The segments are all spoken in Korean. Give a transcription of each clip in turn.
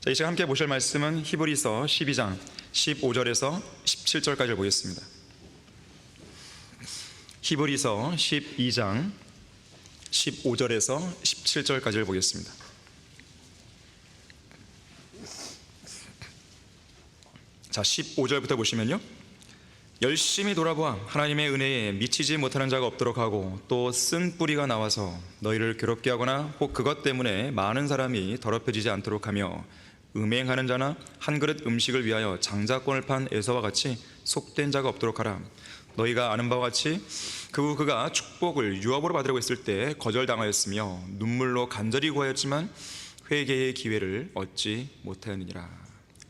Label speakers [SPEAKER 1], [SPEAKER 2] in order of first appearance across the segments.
[SPEAKER 1] 자, 이 시간 함께 보실 말씀은 히브리서 12장 15절에서 17절까지 보겠습니다. 히브리서 12장 15절에서 17절까지를 보겠습니다. 자, 15절부터 보시면요, 열심히 돌아보아 하나님의 은혜에 미치지 못하는 자가 없도록 하고 또 쓴 뿌리가 나와서 너희를 괴롭게 하거나 혹 그것 때문에 많은 사람이 더럽혀지지 않도록 하며 음행하는 자나 한 그릇 음식을 위하여 장자권을 판 에서와 같이 속된 자가 없도록 하라. 너희가 아는 바와 같이 그가 축복을 유업으로 받으려고 했을 때 거절당하였으며 눈물로 간절히 구하였지만 회개의 기회를 얻지 못하였느니라.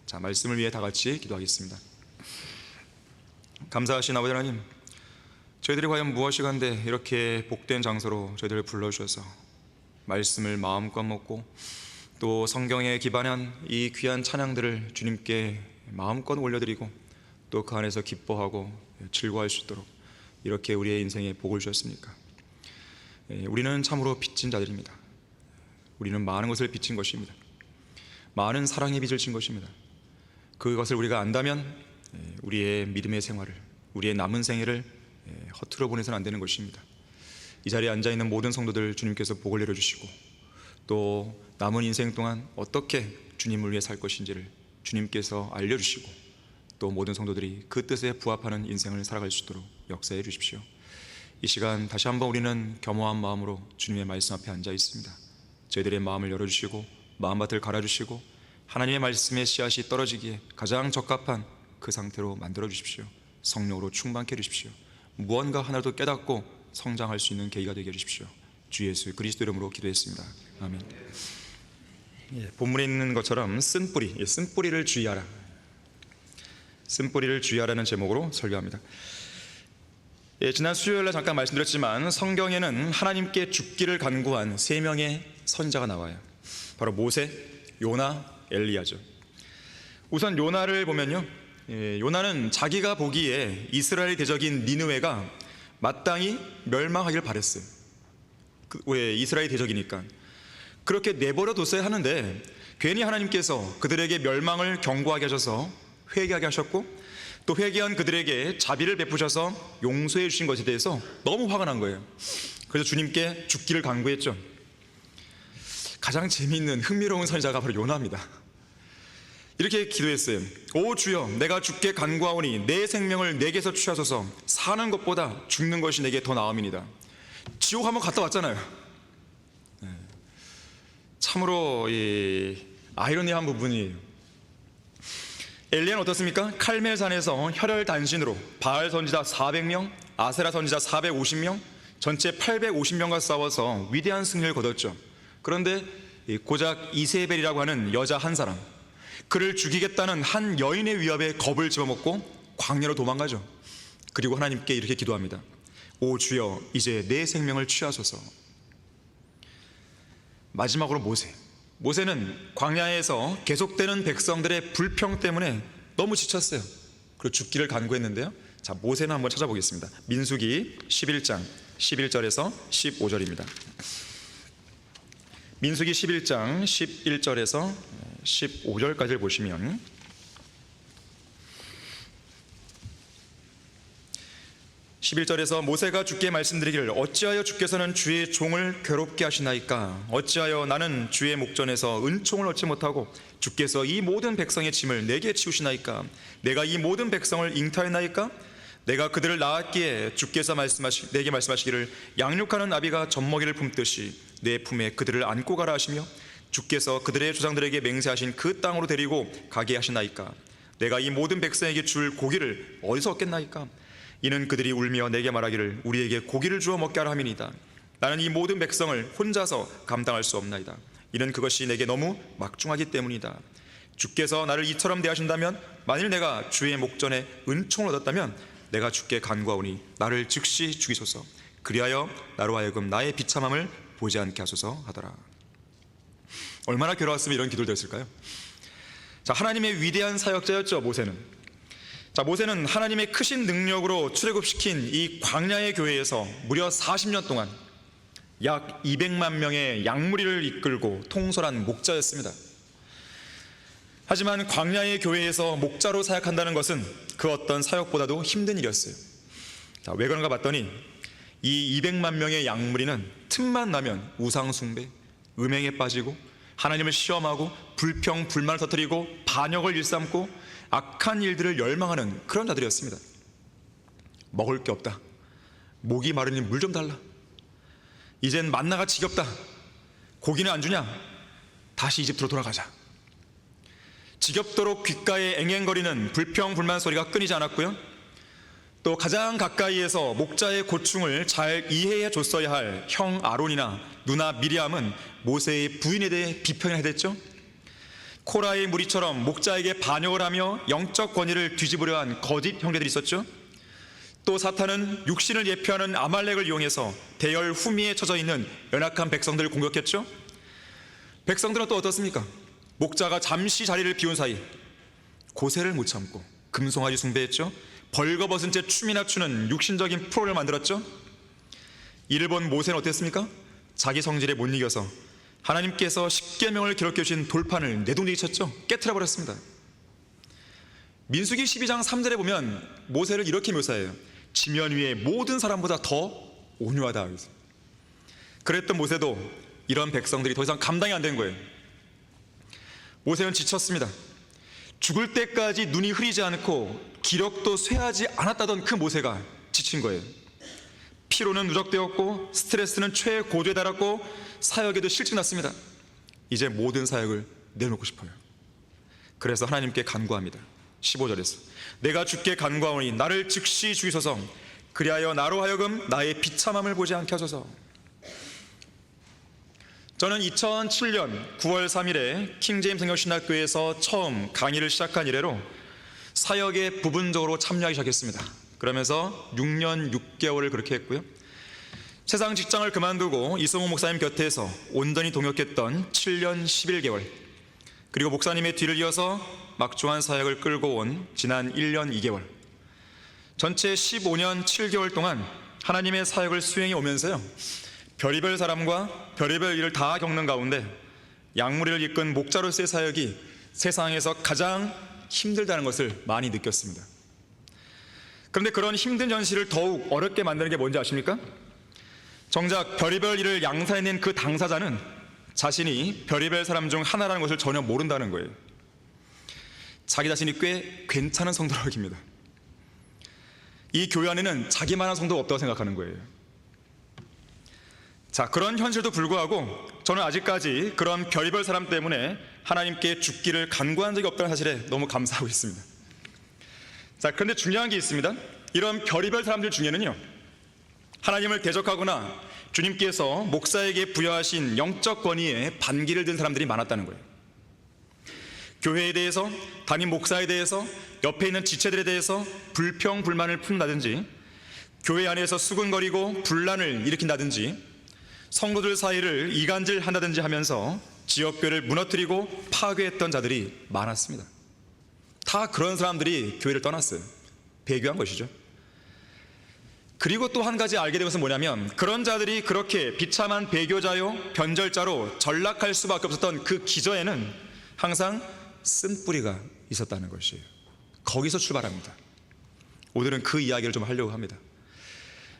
[SPEAKER 1] 자, 말씀을 위해 다 같이 기도하겠습니다. 감사하신 아버지 하나님, 저희들이 과연 무엇이간데 이렇게 복된 장소로 저희들을 불러주셔서 말씀을 마음껏 먹고 또 성경에 기반한 이 귀한 찬양들을 주님께 마음껏 올려드리고 또 그 안에서 기뻐하고 즐거워할 수 있도록 이렇게 우리의 인생에 복을 주셨습니까? 우리는 참으로 빚진 자들입니다. 우리는 많은 것을 빚진 것입니다. 많은 사랑의 빚을 진 것입니다. 그것을 우리가 안다면 우리의 믿음의 생활을, 우리의 남은 생애를 허투루 보내서는 안 되는 것입니다. 이 자리에 앉아있는 모든 성도들 주님께서 복을 내려주시고 또 남은 인생 동안 어떻게 주님을 위해 살 것인지를 주님께서 알려주시고 또 모든 성도들이 그 뜻에 부합하는 인생을 살아갈 수 있도록 역사해 주십시오. 이 시간 다시 한번 우리는 겸허한 마음으로 주님의 말씀 앞에 앉아 있습니다. 저희들의 마음을 열어주시고 마음밭을 갈아주시고 하나님의 말씀의 씨앗이 떨어지기에 가장 적합한 그 상태로 만들어 주십시오. 성령으로 충만케 해주십시오. 무언가 하나도 깨닫고 성장할 수 있는 계기가 되게 해주십시오. 주 예수 그리스도 이름으로 기도했습니다. 아멘. 본문에 있는 것처럼 쓴뿌리, 쓴뿌리를 주의하라, 쓴뿌리를 주의하라는 제목으로 설교합니다. 지난 수요일날 잠깐 말씀드렸지만 성경에는 하나님께 죽기를 간구한 세 명의 선지자가 나와요. 바로 모세, 요나, 엘리야죠. 우선 요나를 보면요, 요나는 자기가 보기에 이스라엘 대적인 니느웨가 마땅히 멸망하길 바랬어요. 왜? 이스라엘 대적이니까. 그렇게 내버려 뒀어야 하는데 괜히 하나님께서 그들에게 멸망을 경고하게 하셔서 회개하게 하셨고 또 회개한 그들에게 자비를 베푸셔서 용서해 주신 것에 대해서 너무 화가 난 거예요. 그래서 주님께 죽기를 간구했죠. 가장 재미있는 흥미로운 선지자가 바로 요나입니다. 이렇게 기도했어요. 오 주여, 내가 죽게 간구하오니 내 생명을 내게서 취하소서. 사는 것보다 죽는 것이 내게 더 나음이니이다. 지옥 한번 갔다 왔잖아요. 참으로 아이러니한 부분이에요. 엘리야는 어떻습니까? 칼멜산에서 혈혈단신으로 바알 선지자 400명, 아세라 선지자 450명, 전체 850명과 싸워서 위대한 승리를 거뒀죠. 그런데 고작 이세벨이라고 하는 여자 한 사람, 그를 죽이겠다는 한 여인의 위협에 겁을 집어먹고 광야로 도망가죠. 그리고 하나님께 이렇게 기도합니다. 오 주여, 이제 내 생명을 취하소서. 마지막으로 모세는 광야에서 계속되는 백성들의 불평 때문에 너무 지쳤어요. 그리고 죽기를 간구했는데요. 자, 모세는 한번 찾아보겠습니다. 민수기 11장 11절에서 15절입니다. 민수기 11장 11절에서 15절까지를 보시면, (11절에서) 모세가 주께 말씀드리기를 어찌하여 주께서는 주의 종을 괴롭게 하시나이까? 어찌하여 나는 주의 목전에서 은총을 얻지 못하고 주께서 이 모든 백성의 짐을 내게 치우시나이까? 내가 이 모든 백성을 잉타했나이까? 내가 그들을 낳았기에 주께서 내게 말씀하시기를 양육하는 나비가 젖먹이를 품듯이 내 품에 그들을 안고 가라 하시며 주께서 그들의 조상들에게 맹세하신 그 땅으로 데리고 가게 하시나이까? 내가 이 모든 백성에게 줄 고기를 어디서 얻겠나이까? 이는 그들이 울며 내게 말하기를 우리에게 고기를 주어 먹게 하라 함이니이다. 나는 이 모든 백성을 혼자서 감당할 수 없나이다. 이는 그것이 내게 너무 막중하기 때문이다. 주께서 나를 이처럼 대하신다면, 만일 내가 주의 목전에 은총을 얻었다면 내가 주께 간구하오니 나를 즉시 죽이소서. 그리하여 나로 하여금 나의 비참함을 보지 않게 하소서 하더라. 얼마나 괴로웠으면 이런 기도를 드렸을까요? 자, 하나님의 위대한 사역자였죠, 모세는. 자, 모세는 하나님의 크신 능력으로 출애굽시킨 이 광야의 교회에서 무려 40년 동안 약 200만 명의 양무리를 이끌고 통솔한 목자였습니다. 하지만 광야의 교회에서 목자로 사역한다는 것은 그 어떤 사역보다도 힘든 일이었어요. 자, 왜 그런가 봤더니 이 200만 명의 양무리는 틈만 나면 우상숭배, 음행에 빠지고 하나님을 시험하고 불평, 불만을 터뜨리고 반역을 일삼고 악한 일들을 열망하는 그런 자들이었습니다. 먹을 게 없다. 목이 마르니 물 좀 달라. 이젠 만나가 지겹다. 고기는 안 주냐? 다시 이집트로 돌아가자. 지겹도록 귓가에 앵앵거리는 불평, 불만 소리가 끊이지 않았고요. 또 가장 가까이에서 목자의 고충을 잘 이해해 줬어야 할 형 아론이나 누나 미리암은 모세의 부인에 대해 비평을 해댔죠. 코라의 무리처럼 목자에게 반역을 하며 영적 권위를 뒤집으려 한 거짓 형제들이 있었죠. 또 사탄은 육신을 예표하는 아말렉을 이용해서 대열 후미에 처져 있는 연약한 백성들을 공격했죠. 백성들은 또 어떻습니까? 목자가 잠시 자리를 비운 사이 고세를 못 참고 금송아지 숭배했죠. 벌거벗은 채 춤이나 추는 육신적인 프로를 만들었죠. 이를 본 모세는 어땠습니까? 자기 성질에 못 이겨서 하나님께서 십계명을 기록해 주신 돌판을 내동댕이 쳤죠. 깨트려 버렸습니다. 민수기 12장 3절에 보면 모세를 이렇게 묘사해요. 지면 위에 모든 사람보다 더 온유하다. 그랬던 모세도 이런 백성들이 더 이상 감당이 안 된 거예요. 모세는 지쳤습니다. 죽을 때까지 눈이 흐리지 않고 기력도 쇠하지 않았다던 그 모세가 지친 거예요. 피로는 누적되었고 스트레스는 최고조에 달았고 사역에도 실증났습니다. 이제 모든 사역을 내놓고 싶어요. 그래서 하나님께 간구합니다. 15절에서 내가 주께 간구하오니 나를 즉시 죽이소서. 그리하여 나로 하여금 나의 비참함을 보지 않게 하소서. 저는 2007년 9월 3일에 킹제임스 성경신학교에서 처음 강의를 시작한 이래로 사역에 부분적으로 참여하기 시작했습니다. 그러면서 6년 6개월을 그렇게 했고요. 세상 직장을 그만두고 이성호 목사님 곁에서 온전히 동역했던 7년 11개월, 그리고 목사님의 뒤를 이어서 막중한 사역을 끌고 온 지난 1년 2개월, 전체 15년 7개월 동안 하나님의 사역을 수행해 오면서요, 별의별 사람과 별의별 일을 다 겪는 가운데 양무리를 이끈 목자로서의 사역이 세상에서 가장 힘들다는 것을 많이 느꼈습니다. 그런데 그런 힘든 현실을 더욱 어렵게 만드는 게 뭔지 아십니까? 정작 별의별 일을 양산해낸 그 당사자는 자신이 별의별 사람 중 하나라는 것을 전혀 모른다는 거예요. 자기 자신이 꽤 괜찮은 성도라고 여깁니다. 이 교회 안에는 자기만한 성도가 없다고 생각하는 거예요. 자, 그런 현실도 불구하고 저는 아직까지 그런 별의별 사람 때문에 하나님께 죽기를 간구한 적이 없다는 사실에 너무 감사하고 있습니다. 자, 그런데 중요한 게 있습니다. 이런 별의별 사람들 중에는요, 하나님을 대적하거나 주님께서 목사에게 부여하신 영적 권위에 반기를 든 사람들이 많았다는 거예요. 교회에 대해서, 담임 목사에 대해서, 옆에 있는 지체들에 대해서 불평, 불만을 품는다든지, 교회 안에서 수군거리고 분란을 일으킨다든지, 성도들 사이를 이간질한다든지 하면서 지역교회를 무너뜨리고 파괴했던 자들이 많았습니다. 다 그런 사람들이 교회를 떠났어요. 배교한 것이죠. 그리고 또 한 가지 알게 된 것은 뭐냐면, 그런 자들이 그렇게 비참한 배교자요 변절자로 전락할 수밖에 없었던 그 기저에는 항상 쓴뿌리가 있었다는 것이에요. 거기서 출발합니다. 오늘은 그 이야기를 좀 하려고 합니다.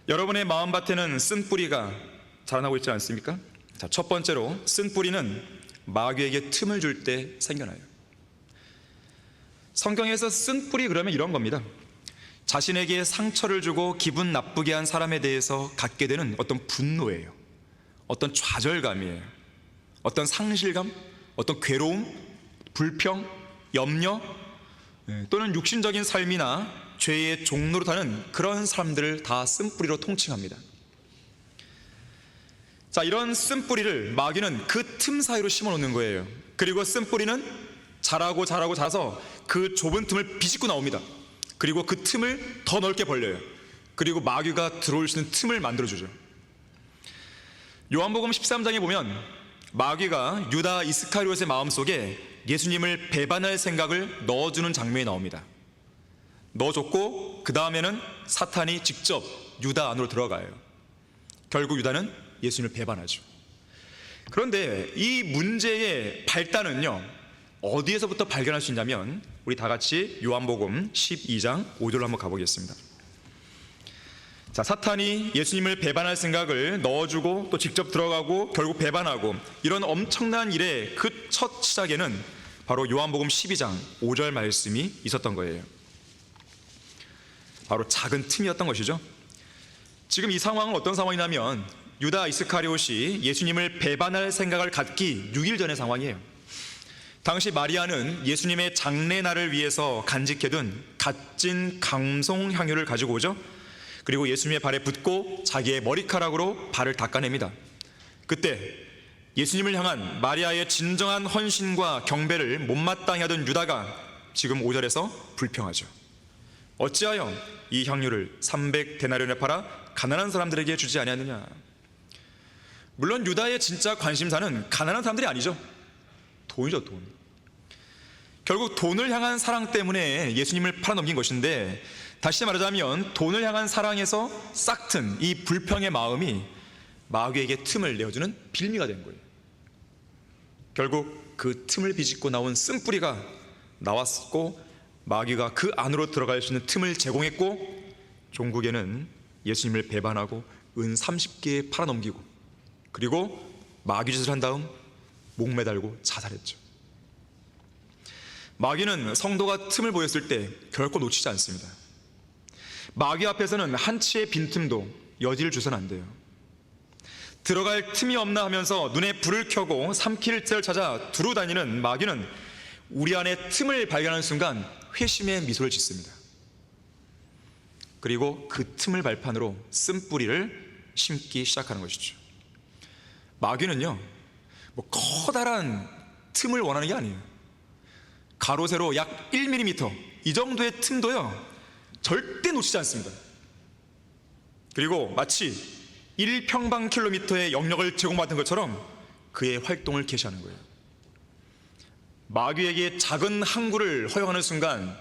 [SPEAKER 1] 여러분의 마음밭에는 쓴뿌리가 자라나고 있지 않습니까? 자, 첫 번째로 쓴뿌리는 마귀에게 틈을 줄 때 생겨나요. 성경에서 쓴뿌리 그러면 이런 겁니다. 자신에게 상처를 주고 기분 나쁘게 한 사람에 대해서 갖게 되는 어떤 분노예요. 어떤 좌절감이에요. 어떤 상실감, 어떤 괴로움, 불평, 염려, 또는 육신적인 삶이나 죄의 종로로 타는 그런 사람들을 다 쓴뿌리로 통칭합니다. 자, 이런 쓴뿌리를 마귀는 그 틈 사이로 심어놓는 거예요. 그리고 쓴뿌리는 자라고 자라서 그 좁은 틈을 비집고 나옵니다. 그리고 그 틈을 더 넓게 벌려요. 그리고 마귀가 들어올 수 있는 틈을 만들어주죠. 요한복음 13장에 보면 마귀가 유다 이스카리ot의 마음속에 예수님을 배반할 생각을 넣어주는 장면이 나옵니다. 넣어줬고 그 다음에는 사탄이 직접 유다 안으로 들어가요. 결국 유다는 예수님을 배반하죠. 그런데 이 문제의 발단은요, 어디에서부터 발견할 수 있냐면 우리 다 같이 요한복음 12장 5절로 한번 가보겠습니다. 자, 사탄이 예수님을 배반할 생각을 넣어주고 또 직접 들어가고 결국 배반하고 이런 엄청난 일의 그 첫 시작에는 바로 요한복음 12장 5절 말씀이 있었던 거예요. 바로 작은 틈이었던 것이죠. 지금 이 상황은 어떤 상황이냐면 유다 이스카리옷이 예수님을 배반할 생각을 갖기 6일 전의 상황이에요. 당시 마리아는 예수님의 장례날을 위해서 간직해둔 갓진 강송 향유를 가지고 오죠. 그리고 예수님의 발에 붓고 자기의 머리카락으로 발을 닦아냅니다. 그때 예수님을 향한 마리아의 진정한 헌신과 경배를 못마땅히 하던 유다가 지금 5절에서 불평하죠. 어찌하여 이 향유를 300데나리온에 팔아 가난한 사람들에게 주지 아니하느냐. 물론 유다의 진짜 관심사는 가난한 사람들이 아니죠. 돈이죠, 돈. 결국 돈을 향한 사랑 때문에 예수님을 팔아넘긴 것인데, 다시 말하자면 돈을 향한 사랑에서 싹튼 이 불평의 마음이 마귀에게 틈을 내어주는 빌미가 된 거예요. 결국 그 틈을 비집고 나온 쓴뿌리가 나왔고 마귀가 그 안으로 들어갈 수 있는 틈을 제공했고 종국에는 예수님을 배반하고 은 30개에 팔아넘기고 그리고 마귀짓을 한 다음 목매달고 자살했죠. 마귀는 성도가 틈을 보였을 때 결코 놓치지 않습니다. 마귀 앞에서는 한치의 빈틈도 여지를 주선 안 돼요. 들어갈 틈이 없나 하면서 눈에 불을 켜고 삼킬 틈을 찾아 두루 다니는 마귀는 우리 안에 틈을 발견하는 순간 회심의 미소를 짓습니다. 그리고 그 틈을 발판으로 쓴뿌리를 심기 시작하는 것이죠. 마귀는요, 뭐 커다란 틈을 원하는 게 아니에요. 가로 세로 약 1mm 이 정도의 틈도요 절대 놓치지 않습니다. 그리고 마치 1평방킬로미터의 영역을 제공받은 것처럼 그의 활동을 개시하는 거예요. 마귀에게 작은 항구를 허용하는 순간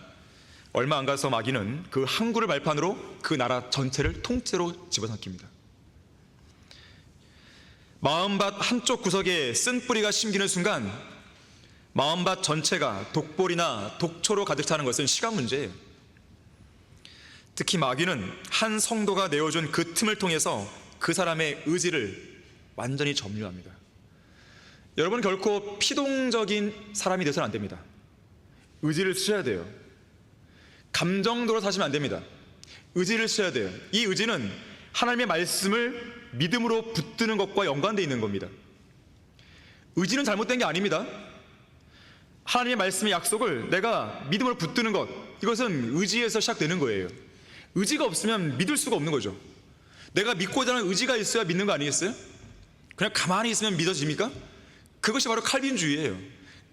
[SPEAKER 1] 얼마 안 가서 마귀는 그 항구를 발판으로 그 나라 전체를 통째로 집어삼킵니다. 마음밭 한쪽 구석에 쓴뿌리가 심기는 순간 마음밭 전체가 독볼이나 독초로 가득 차는 것은 시간 문제예요. 특히 마귀는 한 성도가 내어준 그 틈을 통해서 그 사람의 의지를 완전히 점유합니다. 여러분 결코 피동적인 사람이 되어서는 안 됩니다. 의지를 쓰셔야 돼요. 감정도로 사시면 안 됩니다. 의지를 쓰셔야 돼요. 이 의지는 하나님의 말씀을 믿음으로 붙드는 것과 연관되어 있는 겁니다. 의지는 잘못된 게 아닙니다. 하나님의 말씀의 약속을 내가 믿음으로 붙드는 것, 이것은 의지에서 시작되는 거예요. 의지가 없으면 믿을 수가 없는 거죠. 내가 믿고자 하는 의지가 있어야 믿는 거 아니겠어요? 그냥 가만히 있으면 믿어집니까? 그것이 바로 칼빈주의예요.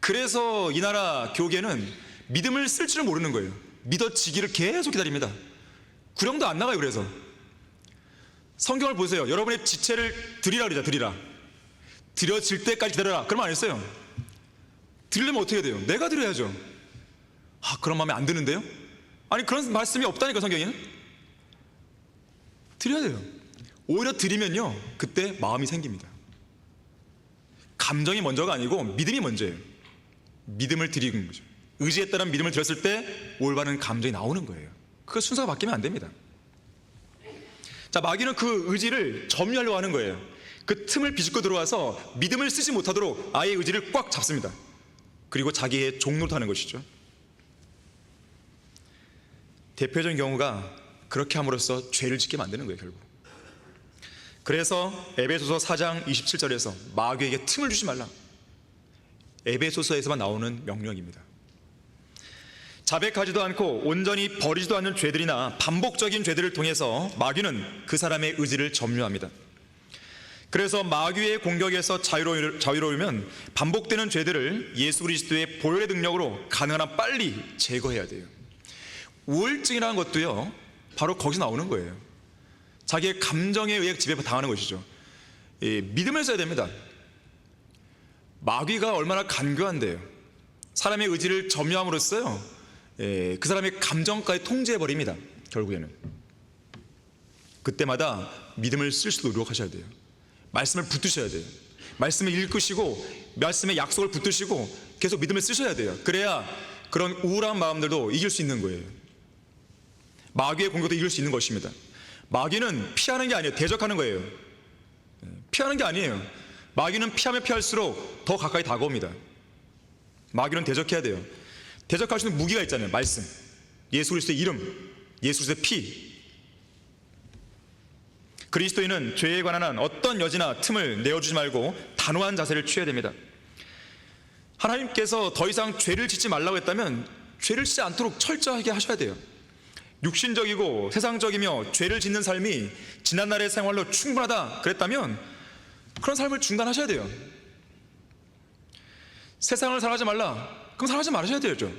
[SPEAKER 1] 그래서 이 나라 교계는 믿음을 쓸 줄을 모르는 거예요. 믿어지기를 계속 기다립니다. 구령도 안 나가요. 그래서 성경을 보세요. 여러분의 지체를 드리라 그러자. 드리라. 드려질 때까지 기다려라. 그러면 안 했어요. 드리려면 어떻게 해야 돼요? 내가 드려야죠. 그런 마음에 안 드는데요? 아니 그런 말씀이 없다니까 성경에는. 드려야 돼요. 오히려 드리면요 그때 마음이 생깁니다. 감정이 먼저가 아니고 믿음이 먼저예요. 믿음을 드리는 거죠. 의지에 따른 믿음을 드렸을 때 올바른 감정이 나오는 거예요. 그 순서가 바뀌면 안 됩니다. 자, 마귀는 그 의지를 점유하려고 하는 거예요. 그 틈을 비집고 들어와서 믿음을 쓰지 못하도록 아예 의지를 꽉 잡습니다. 그리고 자기의 종로를 하는 것이죠. 대표적인 경우가 그렇게 함으로써 죄를 짓게 만드는 거예요. 결국 그래서 에베소서 4장 27절에서 마귀에게 틈을 주지 말라. 에베소서에서만 나오는 명령입니다. 자백하지도 않고 온전히 버리지도 않는 죄들이나 반복적인 죄들을 통해서 마귀는 그 사람의 의지를 점유합니다. 그래서 마귀의 공격에서 자유로우면 반복되는 죄들을 예수 그리스도의 보혈의 능력으로 가능한 한 빨리 제거해야 돼요. 우울증이라는 것도요 바로 거기서 나오는 거예요. 자기의 감정에 의해 지배 당하는 것이죠. 믿음을 써야 됩니다. 마귀가 얼마나 간교한데요. 사람의 의지를 점유함으로써요 그 사람의 감정까지 통제해버립니다. 결국에는 그때마다 믿음을 쓸 수도 노력하셔야 돼요. 말씀을 붙드셔야 돼요. 말씀을 읽으시고 말씀의 약속을 붙드시고 계속 믿음을 쓰셔야 돼요. 그래야 그런 우울한 마음들도 이길 수 있는 거예요. 마귀의 공격도 이길 수 있는 것입니다. 마귀는 피하는 게 아니에요. 대적하는 거예요. 피하는 게 아니에요. 마귀는 피하면 피할수록 더 가까이 다가옵니다. 마귀는 대적해야 돼요. 대적할 수 있는 무기가 있잖아요. 말씀, 예수 그리스도의 이름, 예수 그리스도의 피. 그리스도인은 죄에 관한 한 어떤 여지나 틈을 내어주지 말고 단호한 자세를 취해야 됩니다. 하나님께서 더 이상 죄를 짓지 말라고 했다면 죄를 짓지 않도록 철저하게 하셔야 돼요. 육신적이고 세상적이며 죄를 짓는 삶이 지난날의 생활로 충분하다 그랬다면 그런 삶을 중단하셔야 돼요. 세상을 살아가지 말라, 그럼 살아가지 말으셔야 되죠.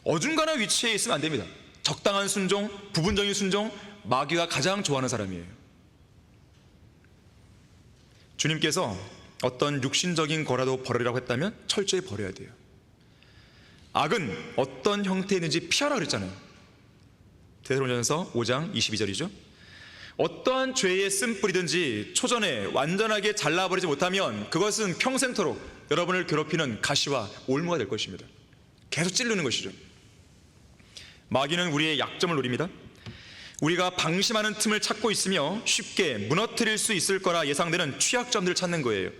[SPEAKER 1] 어중간한 위치에 있으면 안 됩니다. 적당한 순종, 부분적인 순종, 마귀가 가장 좋아하는 사람이에요. 주님께서 어떤 육신적인 거라도 버리라고 했다면 철저히 버려야 돼요. 악은 어떤 형태이든지 피하라 그랬잖아요. 데살로니가전서 5장 22절이죠. 어떠한 죄의 쓴뿌리든지 초전에 완전하게 잘라버리지 못하면 그것은 평생토록 여러분을 괴롭히는 가시와 올무가 될 것입니다. 계속 찌르는 것이죠. 마귀는 우리의 약점을 노립니다. 우리가 방심하는 틈을 찾고 있으며 쉽게 무너뜨릴 수 있을 거라 예상되는 취약점들을 찾는 거예요.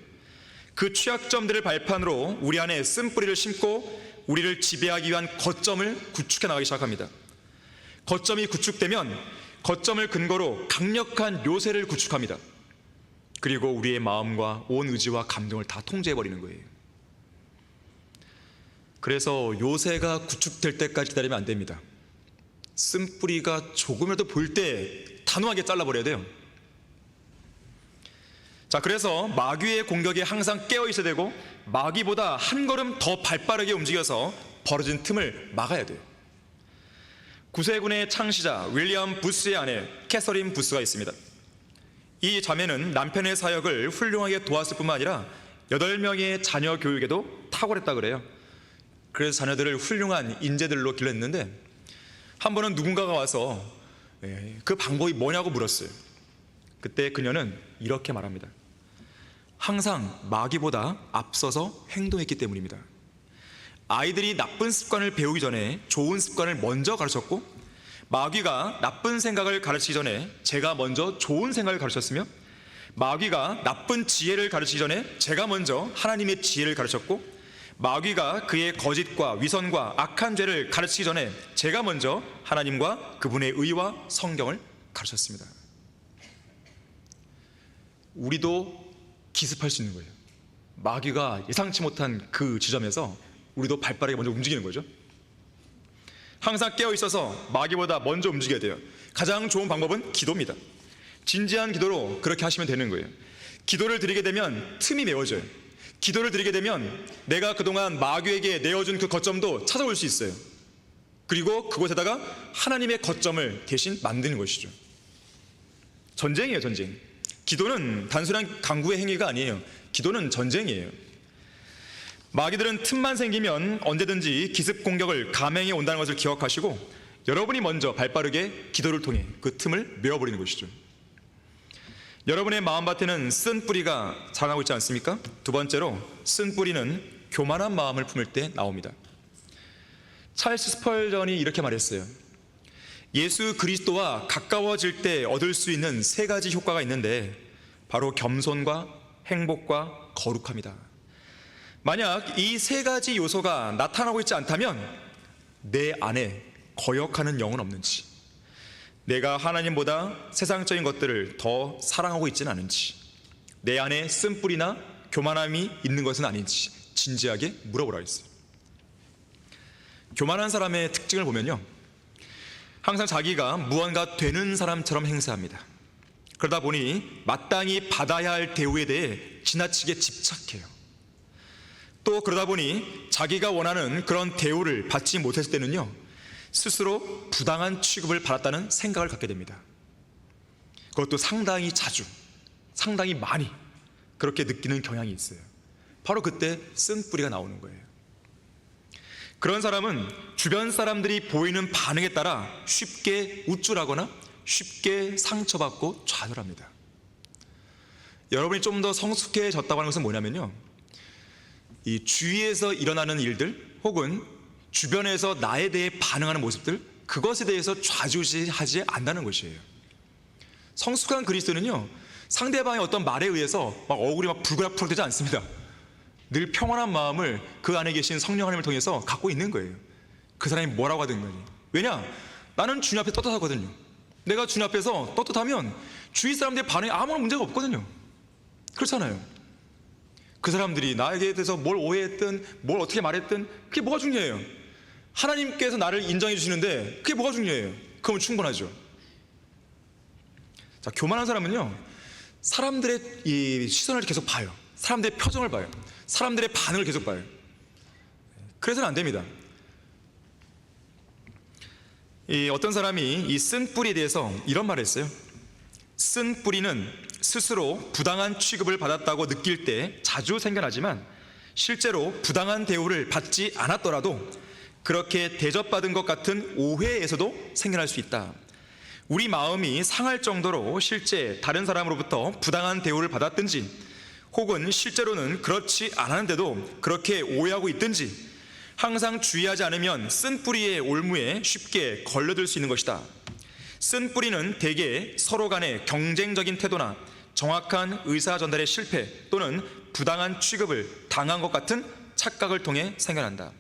[SPEAKER 1] 그 취약점들을 발판으로 우리 안에 쓴뿌리를 심고 우리를 지배하기 위한 거점을 구축해 나가기 시작합니다. 거점이 구축되면 거점을 근거로 강력한 요새를 구축합니다. 그리고 우리의 마음과 온 의지와 감정을 다 통제해버리는 거예요. 그래서 요새가 구축될 때까지 기다리면 안 됩니다. 쓴뿌리가 조금이라도 보일 때 단호하게 잘라버려야 돼요. 자, 그래서 마귀의 공격에 항상 깨어 있어야 되고 마귀보다 한 걸음 더 발빠르게 움직여서 벌어진 틈을 막아야 돼요. 구세군의 창시자 윌리엄 부스의 아내 캐서린 부스가 있습니다. 이 자매는 남편의 사역을 훌륭하게 도왔을 뿐만 아니라 8명의 자녀 교육에도 탁월했다 그래요. 그래서 자녀들을 훌륭한 인재들로 길렀는데 한 번은 누군가가 와서 그 방법이 뭐냐고 물었어요. 그때 그녀는 이렇게 말합니다. 항상 마귀보다 앞서서 행동했기 때문입니다. 아이들이 나쁜 습관을 배우기 전에 좋은 습관을 먼저 가르쳤고 마귀가 나쁜 생각을 가르치기 전에 제가 먼저 좋은 생각을 가르쳤으며 마귀가 나쁜 지혜를 가르치기 전에 제가 먼저 하나님의 지혜를 가르쳤고 마귀가 그의 거짓과 위선과 악한 죄를 가르치기 전에 제가 먼저 하나님과 그분의 의와 성경을 가르쳤습니다. 우리도 기습할 수 있는 거예요. 마귀가 예상치 못한 그 지점에서 우리도 발빠르게 먼저 움직이는 거죠. 항상 깨어 있어서 마귀보다 먼저 움직여야 돼요. 가장 좋은 방법은 기도입니다. 진지한 기도로 그렇게 하시면 되는 거예요. 기도를 드리게 되면 틈이 메워져요. 기도를 드리게 되면 내가 그동안 마귀에게 내어준 그 거점도 찾아올 수 있어요. 그리고 그곳에다가 하나님의 거점을 대신 만드는 것이죠. 전쟁이에요, 전쟁. 기도는 단순한 강구의 행위가 아니에요. 기도는 전쟁이에요. 마귀들은 틈만 생기면 언제든지 기습 공격을 감행해 온다는 것을 기억하시고 여러분이 먼저 발빠르게 기도를 통해 그 틈을 메워버리는 것이죠. 여러분의 마음밭에는 쓴 뿌리가 자라나고 있지 않습니까? 두 번째로 쓴 뿌리는 교만한 마음을 품을 때 나옵니다. 찰스 스펄전이 이렇게 말했어요. 예수 그리스도와 가까워질 때 얻을 수 있는 3가지 효과가 있는데 바로 겸손과 행복과 거룩함이다. 만약 이 3가지 요소가 나타나고 있지 않다면 내 안에 거역하는 영은 없는지, 내가 하나님보다 세상적인 것들을 더 사랑하고 있지는 않은지, 내 안에 쓴뿌리나 교만함이 있는 것은 아닌지 진지하게 물어보라 했어요. 교만한 사람의 특징을 보면요, 항상 자기가 무언가 되는 사람처럼 행세합니다. 그러다 보니 마땅히 받아야 할 대우에 대해 지나치게 집착해요. 또 그러다 보니 자기가 원하는 그런 대우를 받지 못했을 때는요, 스스로 부당한 취급을 받았다는 생각을 갖게 됩니다. 그것도 상당히 자주, 상당히 많이 그렇게 느끼는 경향이 있어요. 바로 그때 쓴뿌리가 나오는 거예요. 그런 사람은 주변 사람들이 보이는 반응에 따라 쉽게 우쭐하거나 쉽게 상처받고 좌절합니다. 여러분이 좀 더 성숙해졌다고 하는 것은 뭐냐면요, 이 주위에서 일어나는 일들 혹은 주변에서 나에 대해 반응하는 모습들, 그것에 대해서 좌지우지하지 않는다는 것이에요. 성숙한 그리스도는요, 상대방의 어떤 말에 의해서 막 얼굴이 막 불그락불락되지 않습니다. 늘 평안한 마음을 그 안에 계신 성령 하나님을 통해서 갖고 있는 거예요. 그 사람이 뭐라고 하든 간에. 왜냐? 나는 주님 앞에 떳떳하거든요. 내가 주님 앞에서 떳떳하면 주위 사람들의 반응에 아무런 문제가 없거든요. 그렇잖아요. 그 사람들이 나에게 대해서 뭘 오해했든 뭘 어떻게 말했든 그게 뭐가 중요해요? 하나님께서 나를 인정해 주시는데 그게 뭐가 중요해요? 그러면 충분하죠. 자, 교만한 사람은요, 사람들의 이 시선을 계속 봐요. 사람들의 표정을 봐요. 사람들의 반응을 계속 봐요. 그래서는 안 됩니다. 어떤 사람이 이 쓴 뿌리에 대해서 이런 말을 했어요. 쓴 뿌리는 스스로 부당한 취급을 받았다고 느낄 때 자주 생겨나지만 실제로 부당한 대우를 받지 않았더라도 그렇게 대접받은 것 같은 오해에서도 생겨날 수 있다. 우리 마음이 상할 정도로 실제 다른 사람으로부터 부당한 대우를 받았든지 혹은 실제로는 그렇지 않았는데도 그렇게 오해하고 있든지 항상 주의하지 않으면 쓴 뿌리의 올무에 쉽게 걸려들 수 있는 것이다. 쓴 뿌리는 대개 서로 간의 경쟁적인 태도나 정확한 의사 전달의 실패 또는 부당한 취급을 당한 것 같은 착각을 통해 생겨난다.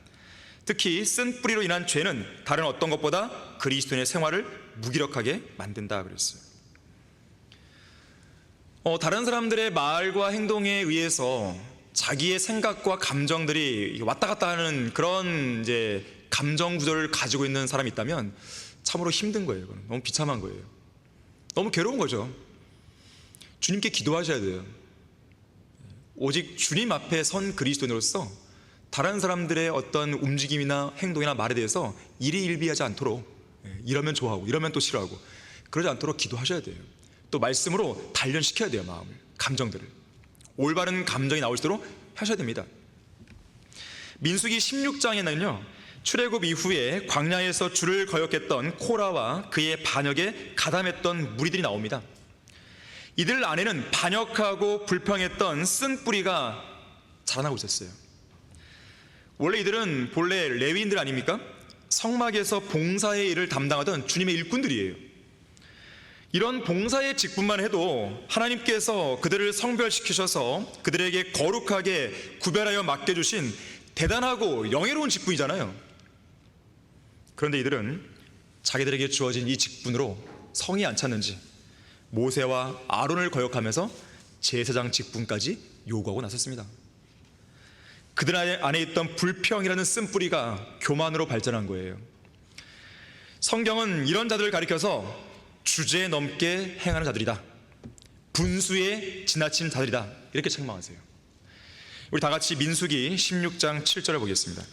[SPEAKER 1] 특히 쓴 뿌리로 인한 죄는 다른 어떤 것보다 그리스도인의 생활을 무기력하게 만든다 그랬어요. 다른 사람들의 말과 행동에 의해서 자기의 생각과 감정들이 왔다 갔다 하는 그런 이제 감정 구조를 가지고 있는 사람이 있다면 참으로 힘든 거예요. 이거는 너무 비참한 거예요. 너무 괴로운 거죠. 주님께 기도하셔야 돼요. 오직 주님 앞에 선 그리스도인으로서 다른 사람들의 어떤 움직임이나 행동이나 말에 대해서 일희일비하지 않도록, 이러면 좋아하고 이러면 또 싫어하고 그러지 않도록 기도하셔야 돼요. 또 말씀으로 단련시켜야 돼요. 마음을, 감정들을. 올바른 감정이 나올 수 있도록 하셔야 됩니다. 민수기 16장에는요 출애굽 이후에 광야에서 주를 거역했던 코라와 그의 반역에 가담했던 무리들이 나옵니다. 이들 안에는 반역하고 불평했던 쓴 뿌리가 자라나고 있었어요. 원래 이들은 본래 레위인들 아닙니까? 성막에서 봉사의 일을 담당하던 주님의 일꾼들이에요. 이런 봉사의 직분만 해도 하나님께서 그들을 성별시키셔서 그들에게 거룩하게 구별하여 맡겨주신 대단하고 영예로운 직분이잖아요. 그런데 이들은 자기들에게 주어진 이 직분으로 성이 안 찼는지 모세와 아론을 거역하면서 제사장 직분까지 요구하고 나섰습니다. 그들 안에 있던 불평이라는 쓴뿌리가 교만으로 발전한 거예요. 성경은 이런 자들을 가리켜서 주제넘게 행하는 자들이다, 분수에 지나친 자들이다, 이렇게 책망하세요. 우리 다 같이 민수기 16장 7절을 보겠습니다.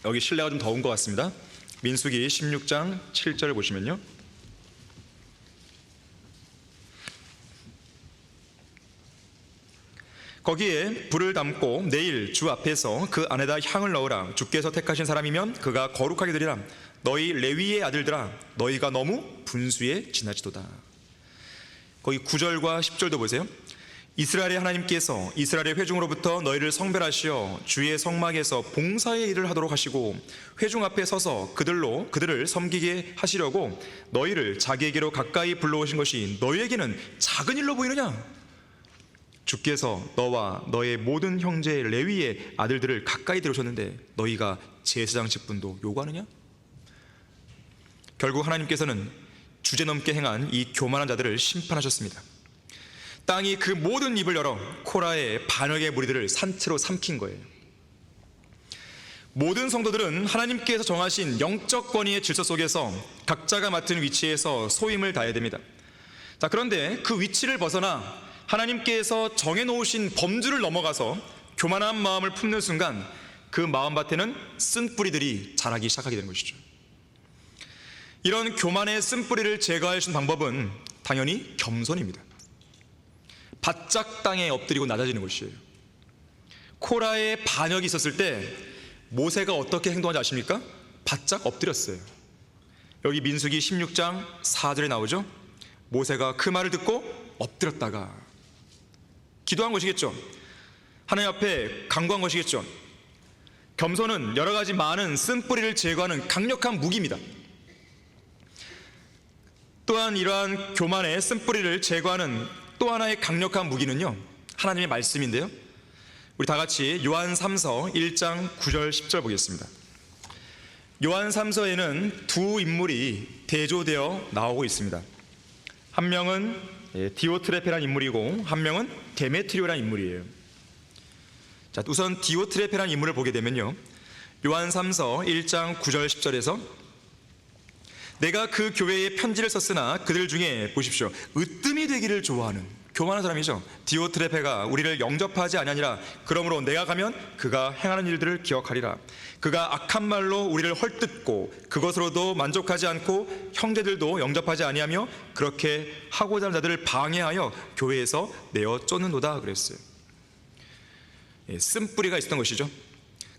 [SPEAKER 1] 여기 실내가 좀 더운 것 같습니다. 민수기 16장 7절을 보시면요, 거기에 불을 담고 내일 주 앞에서 그 안에다 향을 넣으라. 주께서 택하신 사람이면 그가 거룩하게 되리라. 너희 레위의 아들들아, 너희가 너무 분수에 지나치도다. 거기 9절과 10절도 보세요. 이스라엘의 하나님께서 이스라엘의 회중으로부터 너희를 성별하시어 주의 성막에서 봉사의 일을 하도록 하시고 회중 앞에 서서 그들을 섬기게 하시려고 너희를 자기에게로 가까이 불러오신 것이 너희에게는 작은 일로 보이느냐? 주께서 너와 너의 모든 형제 레위의 아들들을 가까이 들으셨는데 너희가 제사장 직분도 요구하느냐? 결국 하나님께서는 주제넘게 행한 이 교만한 자들을 심판하셨습니다. 땅이 그 모든 입을 열어 코라의 반역의 무리들을 산채로 삼킨 거예요. 모든 성도들은 하나님께서 정하신 영적 권위의 질서 속에서 각자가 맡은 위치에서 소임을 다해야 됩니다. 자, 그런데 그 위치를 벗어나 하나님께서 정해놓으신 범주를 넘어가서 교만한 마음을 품는 순간 그 마음밭에는 쓴뿌리들이 자라기 시작하게 되는 것이죠. 이런 교만의 쓴뿌리를 제거할 수 있는 방법은 당연히 겸손입니다. 바짝 땅에 엎드리고 낮아지는 것이에요. 코라의 반역이 있었을 때 모세가 어떻게 행동하지 아십니까? 바짝 엎드렸어요. 여기 민수기 16장 4절에 나오죠. 모세가 그 말을 듣고 엎드렸다가, 기도한 것이겠죠. 하나님 앞에 간구한 것이겠죠. 겸손은 여러 가지 많은 쓴뿌리를 제거하는 강력한 무기입니다. 또한 이러한 교만의 쓴뿌리를 제거하는 또 하나의 강력한 무기는요, 하나님의 말씀인데요. 우리 다 같이 요한 3서 1장 9절 10절 보겠습니다. 요한 3서에는 두 인물이 대조되어 나오고 있습니다. 한 명은 디오트레페라는 인물이고 한 명은 데메트리오라는 인물이에요. 자, 우선 디오트레페라는 인물을 보게 되면요, 요한 3서 1장 9절 10절에서 내가 그 교회에 편지를 썼으나 그들 중에 보십시오, 으뜸이 되기를 좋아하는 교만한 사람이죠. 디오트레페가 우리를 영접하지 아니하니라. 그러므로 내가 가면 그가 행하는 일들을 기억하리라. 그가 악한 말로 우리를 헐뜯고 그것으로도 만족하지 않고 형제들도 영접하지 아니하며 그렇게 하고자 하는 자들을 방해하여 교회에서 내어 쫓는도다 그랬어요. 쓴뿌리가 있었던 것이죠.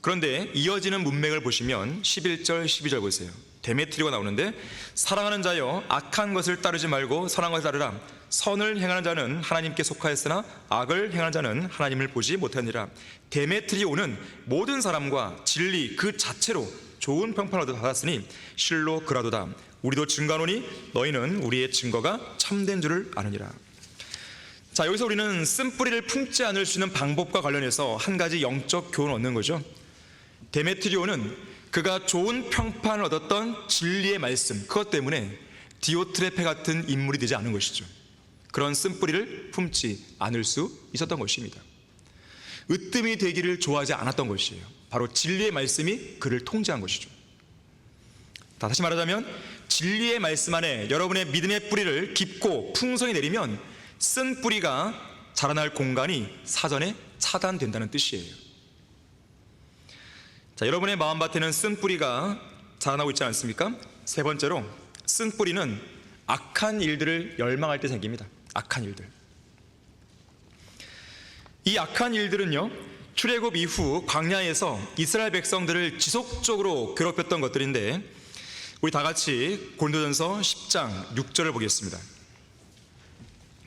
[SPEAKER 1] 그런데 이어지는 문맥을 보시면 11절 12절 보세요. 데메트리오가 나오는데, 사랑하는 자여 악한 것을 따르지 말고 선한 것을 따르라. 선을 행하는 자는 하나님께 속하였으나 악을 행하는 자는 하나님을 보지 못하니라. 데메트리오는 모든 사람과 진리 그 자체로 좋은 평판을 얻어 받았으니 실로 그라도다. 우리도 증거하노니 너희는 우리의 증거가 참된 줄을 아느니라. 자, 여기서 우리는 쓴뿌리를 품지 않을 수 있는 방법과 관련해서 한 가지 영적 교훈을 얻는 거죠. 데메트리오는 그가 좋은 평판을 얻었던 진리의 말씀, 그것 때문에 디오트레페 같은 인물이 되지 않은 것이죠. 그런 쓴뿌리를 품지 않을 수 있었던 것입니다. 으뜸이 되기를 좋아하지 않았던 것이에요. 바로 진리의 말씀이 그를 통제한 것이죠. 다시 말하자면 진리의 말씀 안에 여러분의 믿음의 뿌리를 깊고 풍성히 내리면 쓴뿌리가 자라날 공간이 사전에 차단된다는 뜻이에요. 자, 여러분의 마음밭에는 쓴뿌리가 자라나고 있지 않습니까? 세 번째로, 쓴뿌리는 악한 일들을 열망할 때 생깁니다. 악한 일들. 이 악한 일들은요, 출애굽 이후 광야에서 이스라엘 백성들을 지속적으로 괴롭혔던 것들인데, 우리 다 같이 고린도전서 10장 6절을 보겠습니다.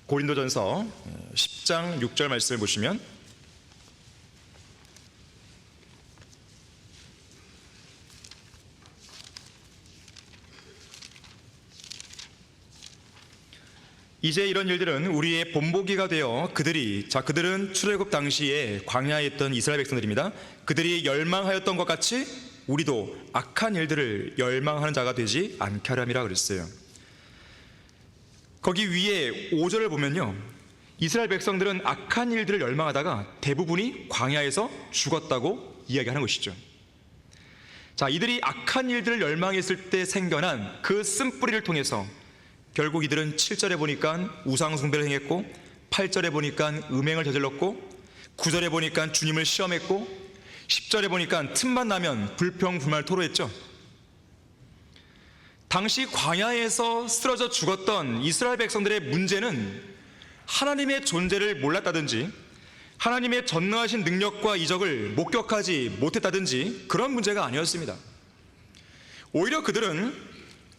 [SPEAKER 1] 고린도전서 10장 6절 말씀을 보시면, 이제 이런 일들은 우리의 본보기가 되어 그들은 출애굽 당시에 광야에 있던 이스라엘 백성들입니다. 그들이 열망하였던 것 같이 우리도 악한 일들을 열망하는 자가 되지 않게 하렴이라 그랬어요. 거기 위에 5절을 보면요, 이스라엘 백성들은 악한 일들을 열망하다가 대부분이 광야에서 죽었다고 이야기하는 것이죠. 자, 이들이 악한 일들을 열망했을 때 생겨난 그 쓴뿌리를 통해서 결국 이들은 7절에 보니까 우상숭배를 행했고, 8절에 보니까 음행을 저질렀고, 9절에 보니까 주님을 시험했고, 10절에 보니까 틈만 나면 불평불만을 토로했죠. 당시 광야에서 쓰러져 죽었던 이스라엘 백성들의 문제는 하나님의 존재를 몰랐다든지 하나님의 전능하신 능력과 이적을 목격하지 못했다든지 그런 문제가 아니었습니다. 오히려 그들은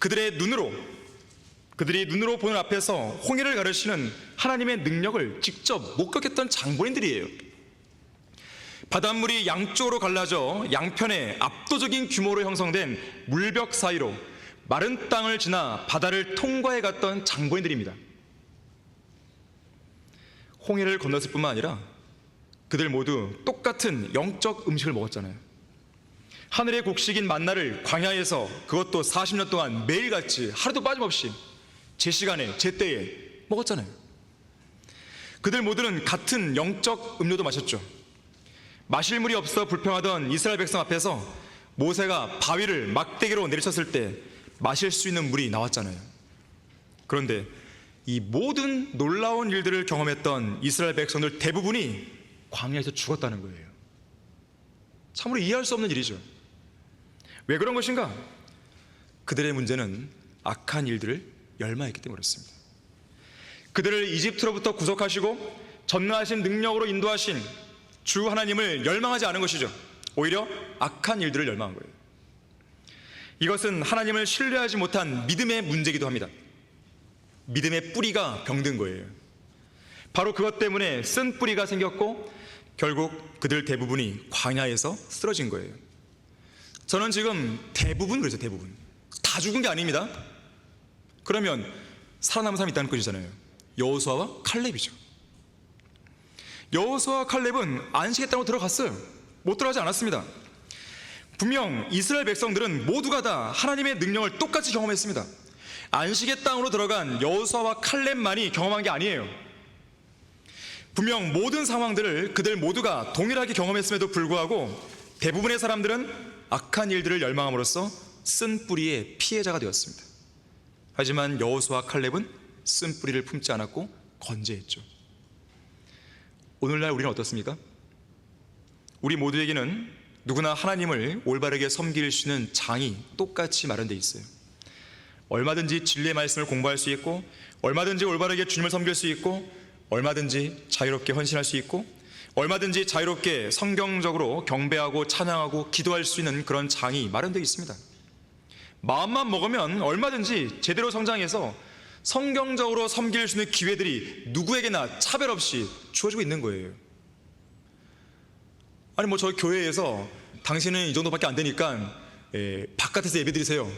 [SPEAKER 1] 그들이 눈으로 보는 앞에서 홍해를 가르시는 하나님의 능력을 직접 목격했던 장본인들이에요. 바닷물이 양쪽으로 갈라져 양편에 압도적인 규모로 형성된 물벽 사이로 마른 땅을 지나 바다를 통과해 갔던 장본인들입니다. 홍해를 건넜을 뿐만 아니라 그들 모두 똑같은 영적 음식을 먹었잖아요. 하늘의 곡식인 만나를 광야에서, 그것도 40년 동안 매일같이 하루도 빠짐없이 제 시간에 제 때에 먹었잖아요. 그들 모두는 같은 영적 음료도 마셨죠. 마실 물이 없어 불평하던 이스라엘 백성 앞에서 모세가 바위를 막대기로 내리쳤을 때 마실 수 있는 물이 나왔잖아요. 그런데 이 모든 놀라운 일들을 경험했던 이스라엘 백성들 대부분이 광야에서 죽었다는 거예요. 참으로 이해할 수 없는 일이죠. 왜 그런 것인가? 그들의 문제는 악한 일들을 열망했기 때문에 그렇습니다. 그들을 이집트로부터 구속하시고 전능하신 능력으로 인도하신 주 하나님을 열망하지 않은 것이죠. 오히려 악한 일들을 열망한 거예요. 이것은 하나님을 신뢰하지 못한 믿음의 문제이기도 합니다. 믿음의 뿌리가 병든 거예요. 바로 그것 때문에 쓴 뿌리가 생겼고 결국 그들 대부분이 광야에서 쓰러진 거예요. 저는 지금 대부분 그랬어요. 대부분 다 죽은 게 아닙니다. 그러면 살아남은 사람이 있다는 것이잖아요. 여호수아와 칼렙이죠. 여호수아와 칼렙은 안식의 땅으로 들어갔어요. 못 들어가지 않았습니다. 분명 이스라엘 백성들은 모두가 다 하나님의 능력을 똑같이 경험했습니다. 안식의 땅으로 들어간 여호수아와 칼렙만이 경험한 게 아니에요. 분명 모든 상황들을 그들 모두가 동일하게 경험했음에도 불구하고 대부분의 사람들은 악한 일들을 열망함으로써 쓴 뿌리의 피해자가 되었습니다. 하지만 여호수아와 칼렙은 쓴 뿌리를 품지 않았고 건재했죠. 오늘날 우리는 어떻습니까? 우리 모두에게는 누구나 하나님을 올바르게 섬길 수 있는 장이 똑같이 마련되어 있어요. 얼마든지 진리의 말씀을 공부할 수 있고, 얼마든지 올바르게 주님을 섬길 수 있고, 얼마든지 자유롭게 헌신할 수 있고, 얼마든지 자유롭게 성경적으로 경배하고 찬양하고 기도할 수 있는 그런 장이 마련되어 있습니다. 마음만 먹으면 얼마든지 제대로 성장해서 성경적으로 섬길 수 있는 기회들이 누구에게나 차별 없이 주어지고 있는 거예요. 아니 뭐 저희 교회에서 당신은 이 정도밖에 안 되니까 바깥에서 예배드리세요,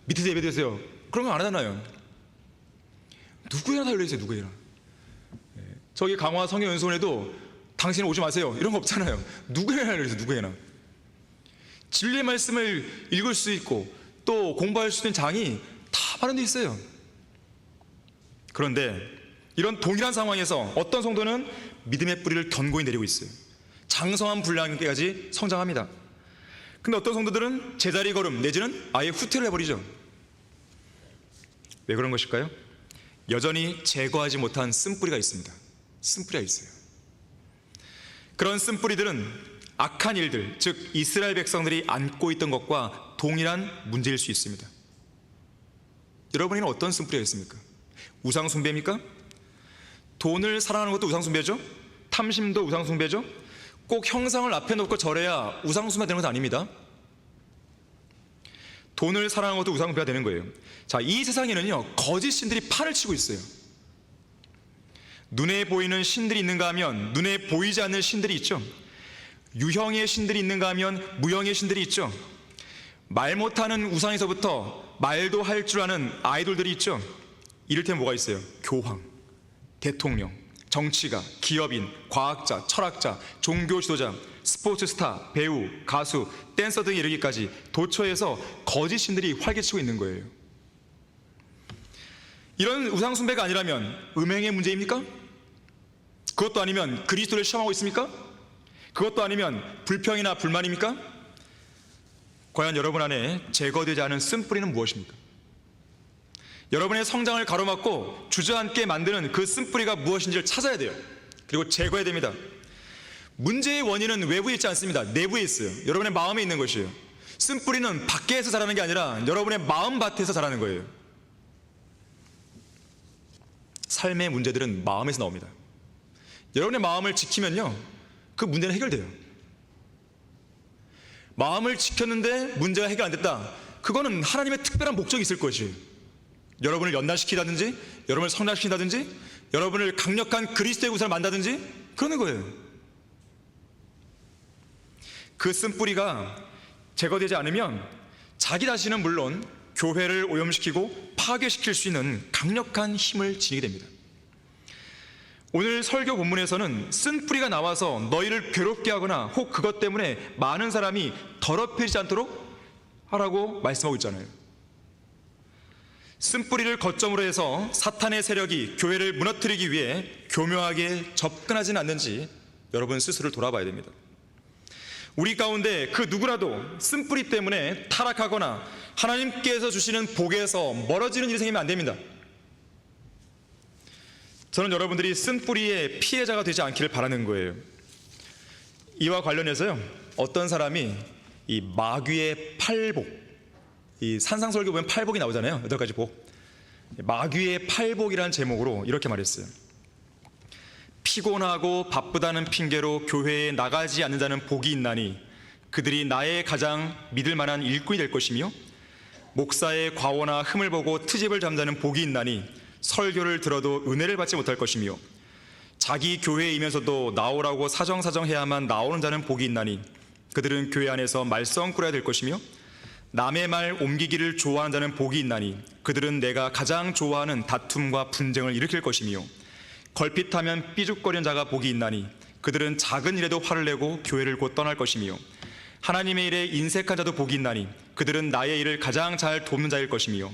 [SPEAKER 1] 밑에서 예배드리세요, 그런 거 안 하잖아요. 누구에나 다 열려있어요. 누구에나. 저기 강화 성경연수원에도 당신은 오지 마세요 이런 거 없잖아요. 누구에나 열려있어요. 누구에나. 진리의 말씀을 읽을 수 있고 또 공부할 수 있는 장이 다 마련되어 있어요. 그런데 이런 동일한 상황에서 어떤 성도는 믿음의 뿌리를 견고히 내리고 있어요. 장성한 분량까지 성장합니다. 근데 어떤 성도들은 제자리 걸음 내지는 아예 후퇴를 해버리죠. 왜 그런 것일까요? 여전히 제거하지 못한 쓴뿌리가 있습니다. 쓴뿌리가 있어요. 그런 쓴뿌리들은 악한 일들, 즉 이스라엘 백성들이 안고 있던 것과 동일한 문제일 수 있습니다. 여러분에게는 어떤 쓴뿌리가 있습니까? 우상숭배입니까? 돈을 사랑하는 것도 우상숭배죠? 탐심도 우상숭배죠? 꼭 형상을 앞에 놓고 절해야 우상숭배가 되는 것은 아닙니다. 돈을 사랑하는 것도 우상숭배가 되는 거예요. 자, 이 세상에는요 거짓 신들이 판을 치고 있어요. 눈에 보이는 신들이 있는가 하면 눈에 보이지 않는 신들이 있죠. 유형의 신들이 있는가 하면 무형의 신들이 있죠. 말 못하는 우상에서부터 말도 할 줄 아는 아이돌들이 있죠. 이를테면 뭐가 있어요? 교황, 대통령, 정치가, 기업인, 과학자, 철학자, 종교 지도자, 스포츠 스타, 배우, 가수, 댄서 등에 이르기까지 도처에서 거짓 신들이 활개치고 있는 거예요. 이런 우상 숭배가 아니라면 음행의 문제입니까? 그것도 아니면 그리스도를 시험하고 있습니까? 그것도 아니면 불평이나 불만입니까? 과연 여러분 안에 제거되지 않은 쓴뿌리는 무엇입니까? 여러분의 성장을 가로막고 주저앉게 만드는 그 쓴뿌리가 무엇인지를 찾아야 돼요. 그리고 제거해야 됩니다. 문제의 원인은 외부에 있지 않습니다. 내부에 있어요. 여러분의 마음에 있는 것이에요. 쓴뿌리는 밖에서 자라는 게 아니라 여러분의 마음밭에서 자라는 거예요. 삶의 문제들은 마음에서 나옵니다. 여러분의 마음을 지키면요 그 문제는 해결돼요. 마음을 지켰는데 문제가 해결 안 됐다, 그거는 하나님의 특별한 목적이 있을 것이에요. 여러분을 연단시키다든지, 여러분을 성장시킨다든지, 여러분을 강력한 그리스도의 구세를 만다든지 그러는 거예요. 그 쓴뿌리가 제거되지 않으면 자기 자신은 물론 교회를 오염시키고 파괴시킬 수 있는 강력한 힘을 지니게 됩니다. 오늘 설교 본문에서는 쓴뿌리가 나와서 너희를 괴롭게 하거나 혹 그것 때문에 많은 사람이 더럽혀지지 않도록 하라고 말씀하고 있잖아요. 쓴뿌리를 거점으로 해서 사탄의 세력이 교회를 무너뜨리기 위해 교묘하게 접근하지는 않는지 여러분 스스로를 돌아봐야 됩니다. 우리 가운데 그 누구라도 쓴뿌리 때문에 타락하거나 하나님께서 주시는 복에서 멀어지는 일이 생기면 안 됩니다. 저는 여러분들이 쓴뿌리의 피해자가 되지 않기를 바라는 거예요. 이와 관련해서요 어떤 사람이 이 마귀의 팔복, 이 산상설교 보면 팔복이 나오잖아요. 8가지 복. 마귀의 팔복이라는 제목으로 이렇게 말했어요. 피곤하고 바쁘다는 핑계로 교회에 나가지 않는 자는 복이 있나니 그들이 나의 가장 믿을 만한 일꾼이 될 것이며, 목사의 과오나 흠을 보고 트집을 잡는 자는 복이 있나니 설교를 들어도 은혜를 받지 못할 것이며, 자기 교회이면서도 나오라고 사정사정해야만 나오는 자는 복이 있나니 그들은 교회 안에서 말썽 꾸려야 될 것이며 남의 말 옮기기를 좋아하는 자는 복이 있나니 그들은 내가 가장 좋아하는 다툼과 분쟁을 일으킬 것이며 걸핏하면 삐죽거리는 자가 복이 있나니 그들은 작은 일에도 화를 내고 교회를 곧 떠날 것이며 하나님의 일에 인색한 자도 복이 있나니 그들은 나의 일을 가장 잘 돕는 자일 것이며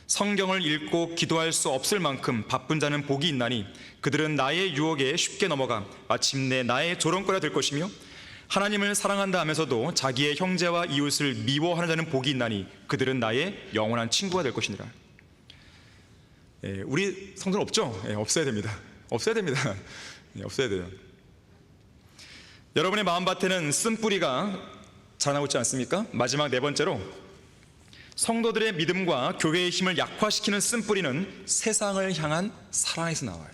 [SPEAKER 1] 성경을 읽고 기도할 수 없을 만큼 바쁜 자는 복이 있나니 그들은 나의 유혹에 쉽게 넘어가 마침내 나의 조롱거리가 될 것이며 하나님을 사랑한다 하면서도 자기의 형제와 이웃을 미워하는 자는 복이 있나니 그들은 나의 영원한 친구가 될 것이니라. 우리 성도는 없죠? 없어야 됩니다. 없어야 됩니다. 없어야 돼요. 여러분의 마음밭에는 쓴뿌리가 자라나고 있지 않습니까? 마지막 네 번째로 성도들의 믿음과 교회의 힘을 약화시키는 쓴뿌리는 세상을 향한 사랑에서 나와요.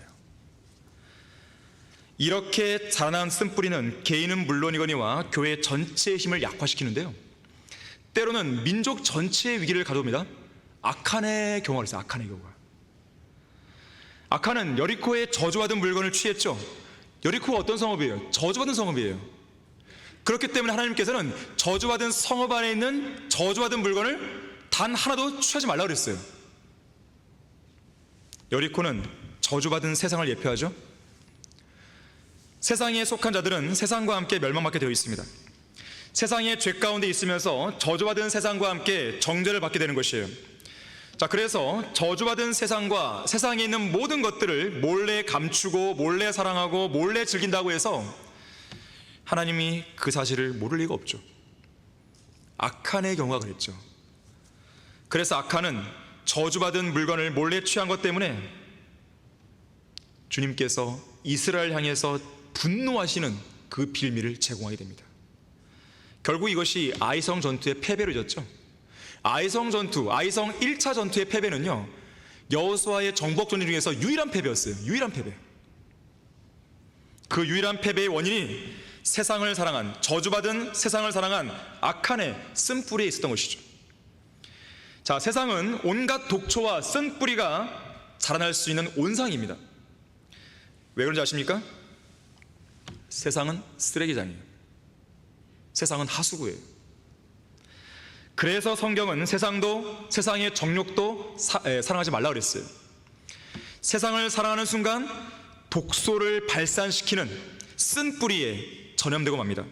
[SPEAKER 1] 이렇게 자라난 쓴뿌리는 개인은 물론이거니와 교회 전체의 힘을 약화시키는데요, 때로는 민족 전체의 위기를 가져옵니다. 아칸의 경우가 있어요. 아칸의 경우가. 아칸은 여리코의 저주받은 물건을 취했죠. 여리코가 어떤 성읍이에요? 저주받은 성읍이에요. 그렇기 때문에 하나님께서는 저주받은 성읍 안에 있는 저주받은 물건을 단 하나도 취하지 말라고 그랬어요. 여리코는 저주받은 세상을 예표하죠. 세상에 속한 자들은 세상과 함께 멸망받게 되어 있습니다. 세상의 죄 가운데 있으면서 저주받은 세상과 함께 정죄를 받게 되는 것이에요. 자, 그래서 저주받은 세상과 세상에 있는 모든 것들을 몰래 감추고 몰래 사랑하고 몰래 즐긴다고 해서 하나님이 그 사실을 모를 리가 없죠. 아칸의 경우가 그랬죠. 그래서 아칸은 저주받은 물건을 몰래 취한 것 때문에 주님께서 이스라엘 향해서 분노하시는 그 빌미를 제공하게 됩니다. 결국 이것이 아이성 전투의 패배로 이었죠. 아이성 전투, 아이성 1차 전투의 패배는요, 여호수아의 정복 전쟁 중에서 유일한 패배였어요. 유일한 패배. 그 유일한 패배의 원인이 세상을 사랑한, 저주받은 세상을 사랑한 아칸의 쓴뿌리에 있었던 것이죠. 자, 세상은 온갖 독초와 쓴뿌리가 자라날 수 있는 온상입니다. 왜 그런지 아십니까? 세상은 쓰레기장이에요. 세상은 하수구예요. 그래서 성경은 세상도, 세상의 정욕도 사랑하지 말라 그랬어요. 세상을 사랑하는 순간 독소를 발산시키는 쓴뿌리에 전염되고 맙니다.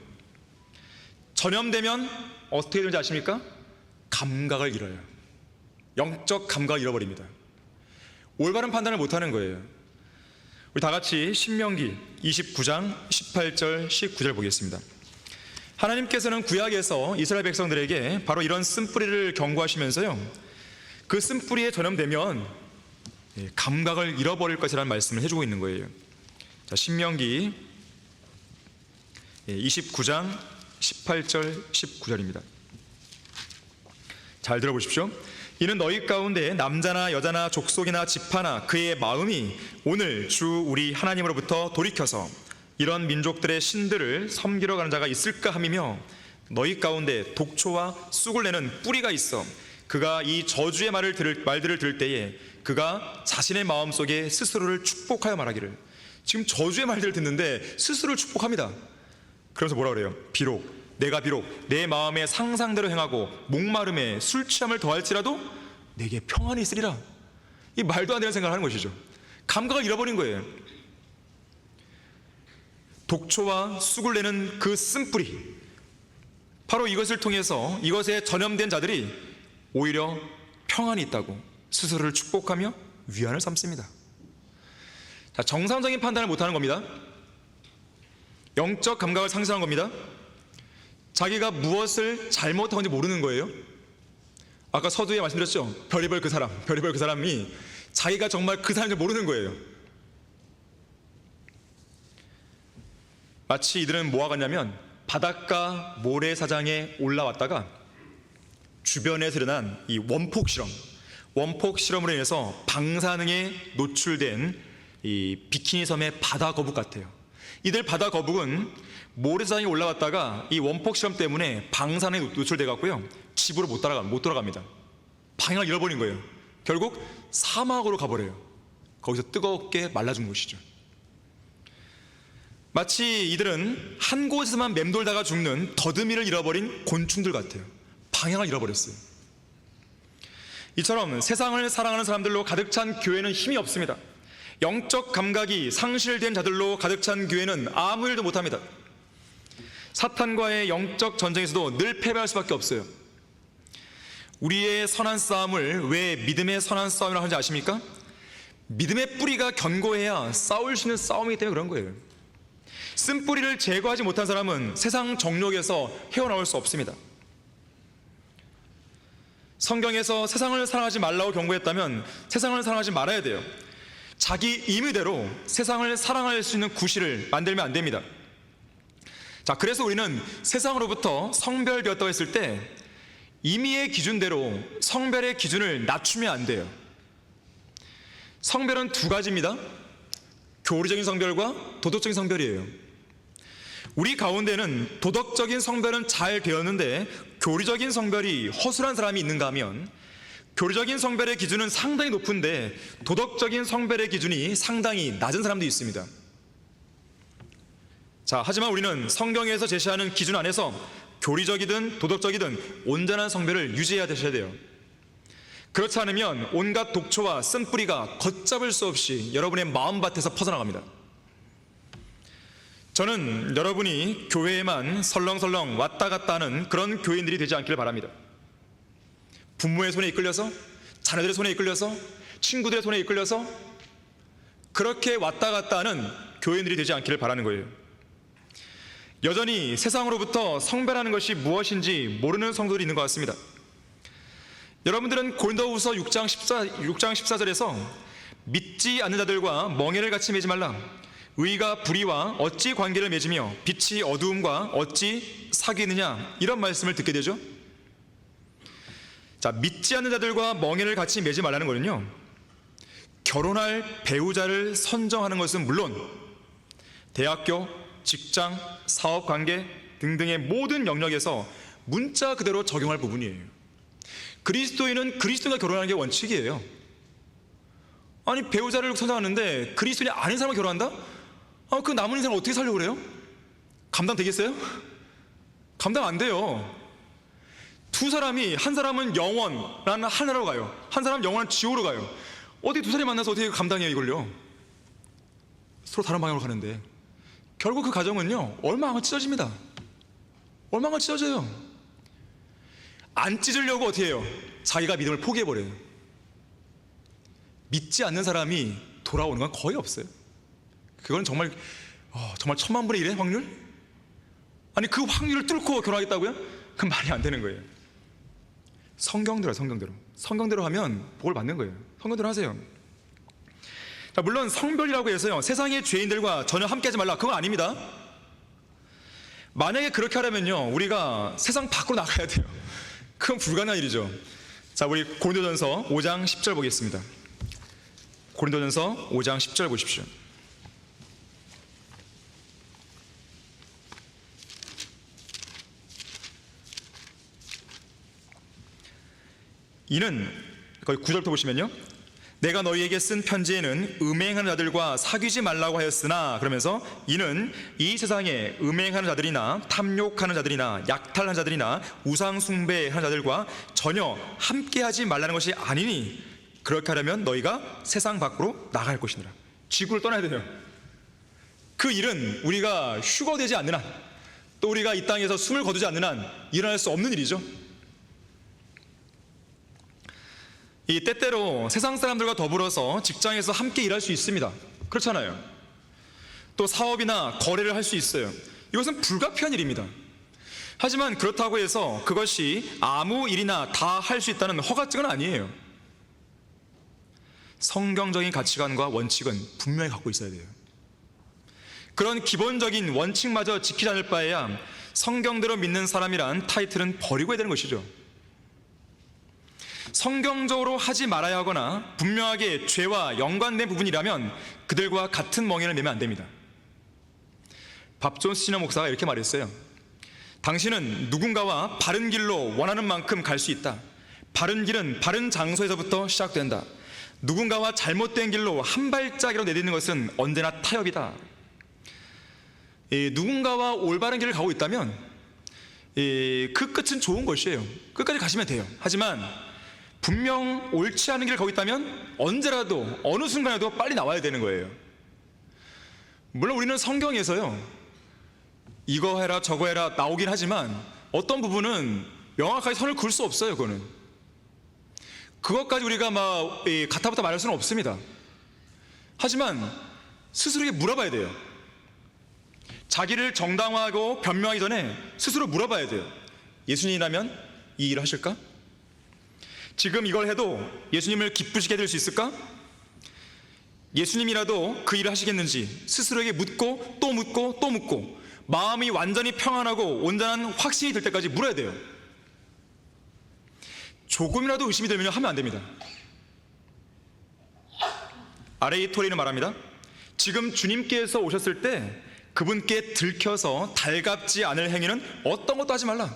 [SPEAKER 1] 전염되면 어떻게 되는지 아십니까? 감각을 잃어요. 영적 감각을 잃어버립니다. 올바른 판단을 못하는 거예요. 우리 다 같이 신명기 29장 18절 19절 보겠습니다. 하나님께서는 구약에서 이스라엘 백성들에게 바로 이런 쓴뿌리를 경고하시면서요, 그 쓴뿌리에 전염되면 감각을 잃어버릴 것이라는 말씀을 해주고 있는 거예요. 자, 신명기 29장 18절 19절입니다. 잘 들어보십시오. 이는 너희 가운데 남자나 여자나 족속이나 지파나 그의 마음이 오늘 주 우리 하나님으로부터 돌이켜서 이런 민족들의 신들을 섬기러 가는 자가 있을까 함이며, 너희 가운데 독초와 쑥을 내는 뿌리가 있어 그가 이 저주의 말들을 들을 때에 그가 자신의 마음속에 스스로를 축복하여 말하기를. 지금 저주의 말들을 듣는데 스스로를 축복합니다. 그러면서 뭐라 그래요? 내가 비록 내 마음의 상상대로 행하고 목마름에 술 취함을 더할지라도 내게 평안이 있으리라. 이 말도 안 되는 생각을 하는 것이죠. 감각을 잃어버린 거예요. 독초와 쑥을 내는 그 쓴뿌리, 바로 이것을 통해서 이것에 전염된 자들이 오히려 평안이 있다고 스스로를 축복하며 위안을 삼습니다. 자, 정상적인 판단을 못하는 겁니다. 영적 감각을 상실한 겁니다. 자기가 무엇을 잘못한지 모르는 거예요. 아까 서두에 말씀드렸죠. 별의별 그 사람이 자기가 정말 그 사람인지 모르는 거예요. 마치 이들은 뭐와 같냐면 바닷가 모래사장에 올라왔다가 주변에서 일어난 이 원폭 실험으로 인해서 방사능에 노출된 이 비키니 섬의 바다 거북 같아요. 이들 바다 거북은 모래사장에 올라왔다가 이 원폭 실험 때문에 방사능에 노출돼 갖고요, 집으로 못 돌아갑니다. 방향을 잃어버린 거예요. 결국 사막으로 가버려요. 거기서 뜨겁게 말라 죽는 것이죠. 마치 이들은 한 곳에서만 맴돌다가 죽는 더듬이를 잃어버린 곤충들 같아요. 방향을 잃어버렸어요. 이처럼 세상을 사랑하는 사람들로 가득 찬 교회는 힘이 없습니다. 영적 감각이 상실된 자들로 가득 찬 교회는 아무 일도 못합니다. 사탄과의 영적 전쟁에서도 늘 패배할 수밖에 없어요. 우리의 선한 싸움을 왜 믿음의 선한 싸움이라고 하는지 아십니까? 믿음의 뿌리가 견고해야 싸울 수 있는 싸움이기 때문에 그런 거예요. 쓴뿌리를 제거하지 못한 사람은 세상 정욕에서 헤어나올 수 없습니다. 성경에서 세상을 사랑하지 말라고 경고했다면 세상을 사랑하지 말아야 돼요. 자기 임의대로 세상을 사랑할 수 있는 구실을 만들면 안 됩니다. 자, 그래서 우리는 세상으로부터 성별되었다고 했을 때 임의의 기준대로 성별의 기준을 낮추면 안 돼요. 성별은 두 가지입니다. 교리적인 성별과 도덕적인 성별이에요. 우리 가운데는 도덕적인 성별은 잘 되었는데 교리적인 성별이 허술한 사람이 있는가 하면 교리적인 성별의 기준은 상당히 높은데 도덕적인 성별의 기준이 상당히 낮은 사람도 있습니다. 자, 하지만 우리는 성경에서 제시하는 기준 안에서 교리적이든 도덕적이든 온전한 성별을 유지해야 되셔야 돼요. 그렇지 않으면 온갖 독초와 쓴뿌리가 걷잡을 수 없이 여러분의 마음밭에서 퍼져나갑니다. 저는 여러분이 교회에만 설렁설렁 왔다 갔다 하는 그런 교인들이 되지 않기를 바랍니다. 부모의 손에 이끌려서, 자녀들의 손에 이끌려서, 친구들의 손에 이끌려서 그렇게 왔다 갔다 하는 교인들이 되지 않기를 바라는 거예요. 여전히 세상으로부터 성별하는 것이 무엇인지 모르는 성도들이 있는 것 같습니다. 여러분들은 고린도후서 6장 14절에서 믿지 않는 자들과 멍에를 같이 매지 말라. 의가 불의와 어찌 관계를 맺으며 빛이 어두움과 어찌 사귀느냐, 이런 말씀을 듣게 되죠. 자, 믿지 않는 자들과 멍에를 같이 매지 말라는 거는요, 결혼할 배우자를 선정하는 것은 물론 대학교, 직장, 사업관계 등등의 모든 영역에서 문자 그대로 적용할 부분이에요. 그리스도인은 그리스도인과 결혼하는 게 원칙이에요. 아니, 배우자를 선정하는데 그리스도인이 아닌 사람과 결혼한다? 그 남은 인생을 어떻게 살려고 그래요? 감당 되겠어요? 감당 안 돼요. 두 사람이, 한 사람은 영원한 하늘로 가요, 한 사람은 영원한 지옥으로 가요. 어떻게 두 사람이 만나서 어떻게 감당해요 이걸요? 서로 다른 방향으로 가는데 결국 그 가정은요 얼마나 찢어집니다. 얼마나 찢어져요. 안 찢으려고 어떻게 해요? 자기가 믿음을 포기해버려요. 믿지 않는 사람이 돌아오는 건 거의 없어요. 그건 정말 천만 분의 1의 확률? 아니, 그 확률을 뚫고 결혼하겠다고요? 그건 말이 안 되는 거예요. 성경대로 하면 복을 받는 거예요. 성경대로 하세요. 자, 물론 성별이라고 해서요 세상의 죄인들과 전혀 함께하지 말라, 그건 아닙니다. 만약에 그렇게 하려면요 우리가 세상 밖으로 나가야 돼요. 그건 불가능한 일이죠. 자, 우리 고린도전서 5장 10절 보겠습니다. 고린도전서 5장 10절 보십시오. 이는, 거기 9절부터 보시면요, 내가 너희에게 쓴 편지에는 음행하는 자들과 사귀지 말라고 하였으나, 그러면서 이는 이 세상에 음행하는 자들이나 탐욕하는 자들이나 약탈하는 자들이나 우상 숭배하는 자들과 전혀 함께하지 말라는 것이 아니니, 그렇게 하려면 너희가 세상 밖으로 나갈 것이니라. 지구를 떠나야 돼요. 그 일은 우리가 휴거되지 않는 한, 또 우리가 이 땅에서 숨을 거두지 않는 한 일어날 수 없는 일이죠. 이 때때로 세상 사람들과 더불어서 직장에서 함께 일할 수 있습니다. 그렇잖아요. 또 사업이나 거래를 할 수 있어요. 이것은 불가피한 일입니다. 하지만 그렇다고 해서 그것이 아무 일이나 다 할 수 있다는 허가증은 아니에요. 성경적인 가치관과 원칙은 분명히 갖고 있어야 돼요. 그런 기본적인 원칙마저 지키지 않을 바에야 성경대로 믿는 사람이란 타이틀은 버리고 해야 되는 것이죠. 성경적으로 하지 말아야 하거나 분명하게 죄와 연관된 부분이라면 그들과 같은 멍에를 매면 안 됩니다. 밥 존스 시너 목사가 이렇게 말했어요. 당신은 누군가와 바른 길로 원하는 만큼 갈 수 있다. 바른 길은 바른 장소에서부터 시작된다. 누군가와 잘못된 길로 한 발짝이라도 내딛는 것은 언제나 타협이다. 누군가와 올바른 길을 가고 있다면 그 끝은 좋은 것이에요. 끝까지 가시면 돼요. 하지만 분명 옳지 않은 길을 가고 있다면 언제라도 어느 순간에도 빨리 나와야 되는 거예요. 물론 우리는 성경에서요, 이거 해라 저거 해라 나오긴 하지만 어떤 부분은 명확하게 선을 그을 수 없어요. 그것까지 우리가 막 가타부타 말할 수는 없습니다. 하지만 스스로에게 물어봐야 돼요. 자기를 정당화하고 변명하기 전에 스스로 물어봐야 돼요. 예수님이라면 이 일을 하실까? 지금 이걸 해도 예수님을 기쁘시게 해드릴 수 있을까? 예수님이라도 그 일을 하시겠는지 스스로에게 묻고 또 묻고 또 묻고 마음이 완전히 평안하고 온전한 확신이 들 때까지 물어야 돼요. 조금이라도 의심이 들면 하면 안 됩니다. R.A. 토리는 말합니다. 지금 주님께서 오셨을 때 그분께 들켜서 달갑지 않을 행위는 어떤 것도 하지 말라.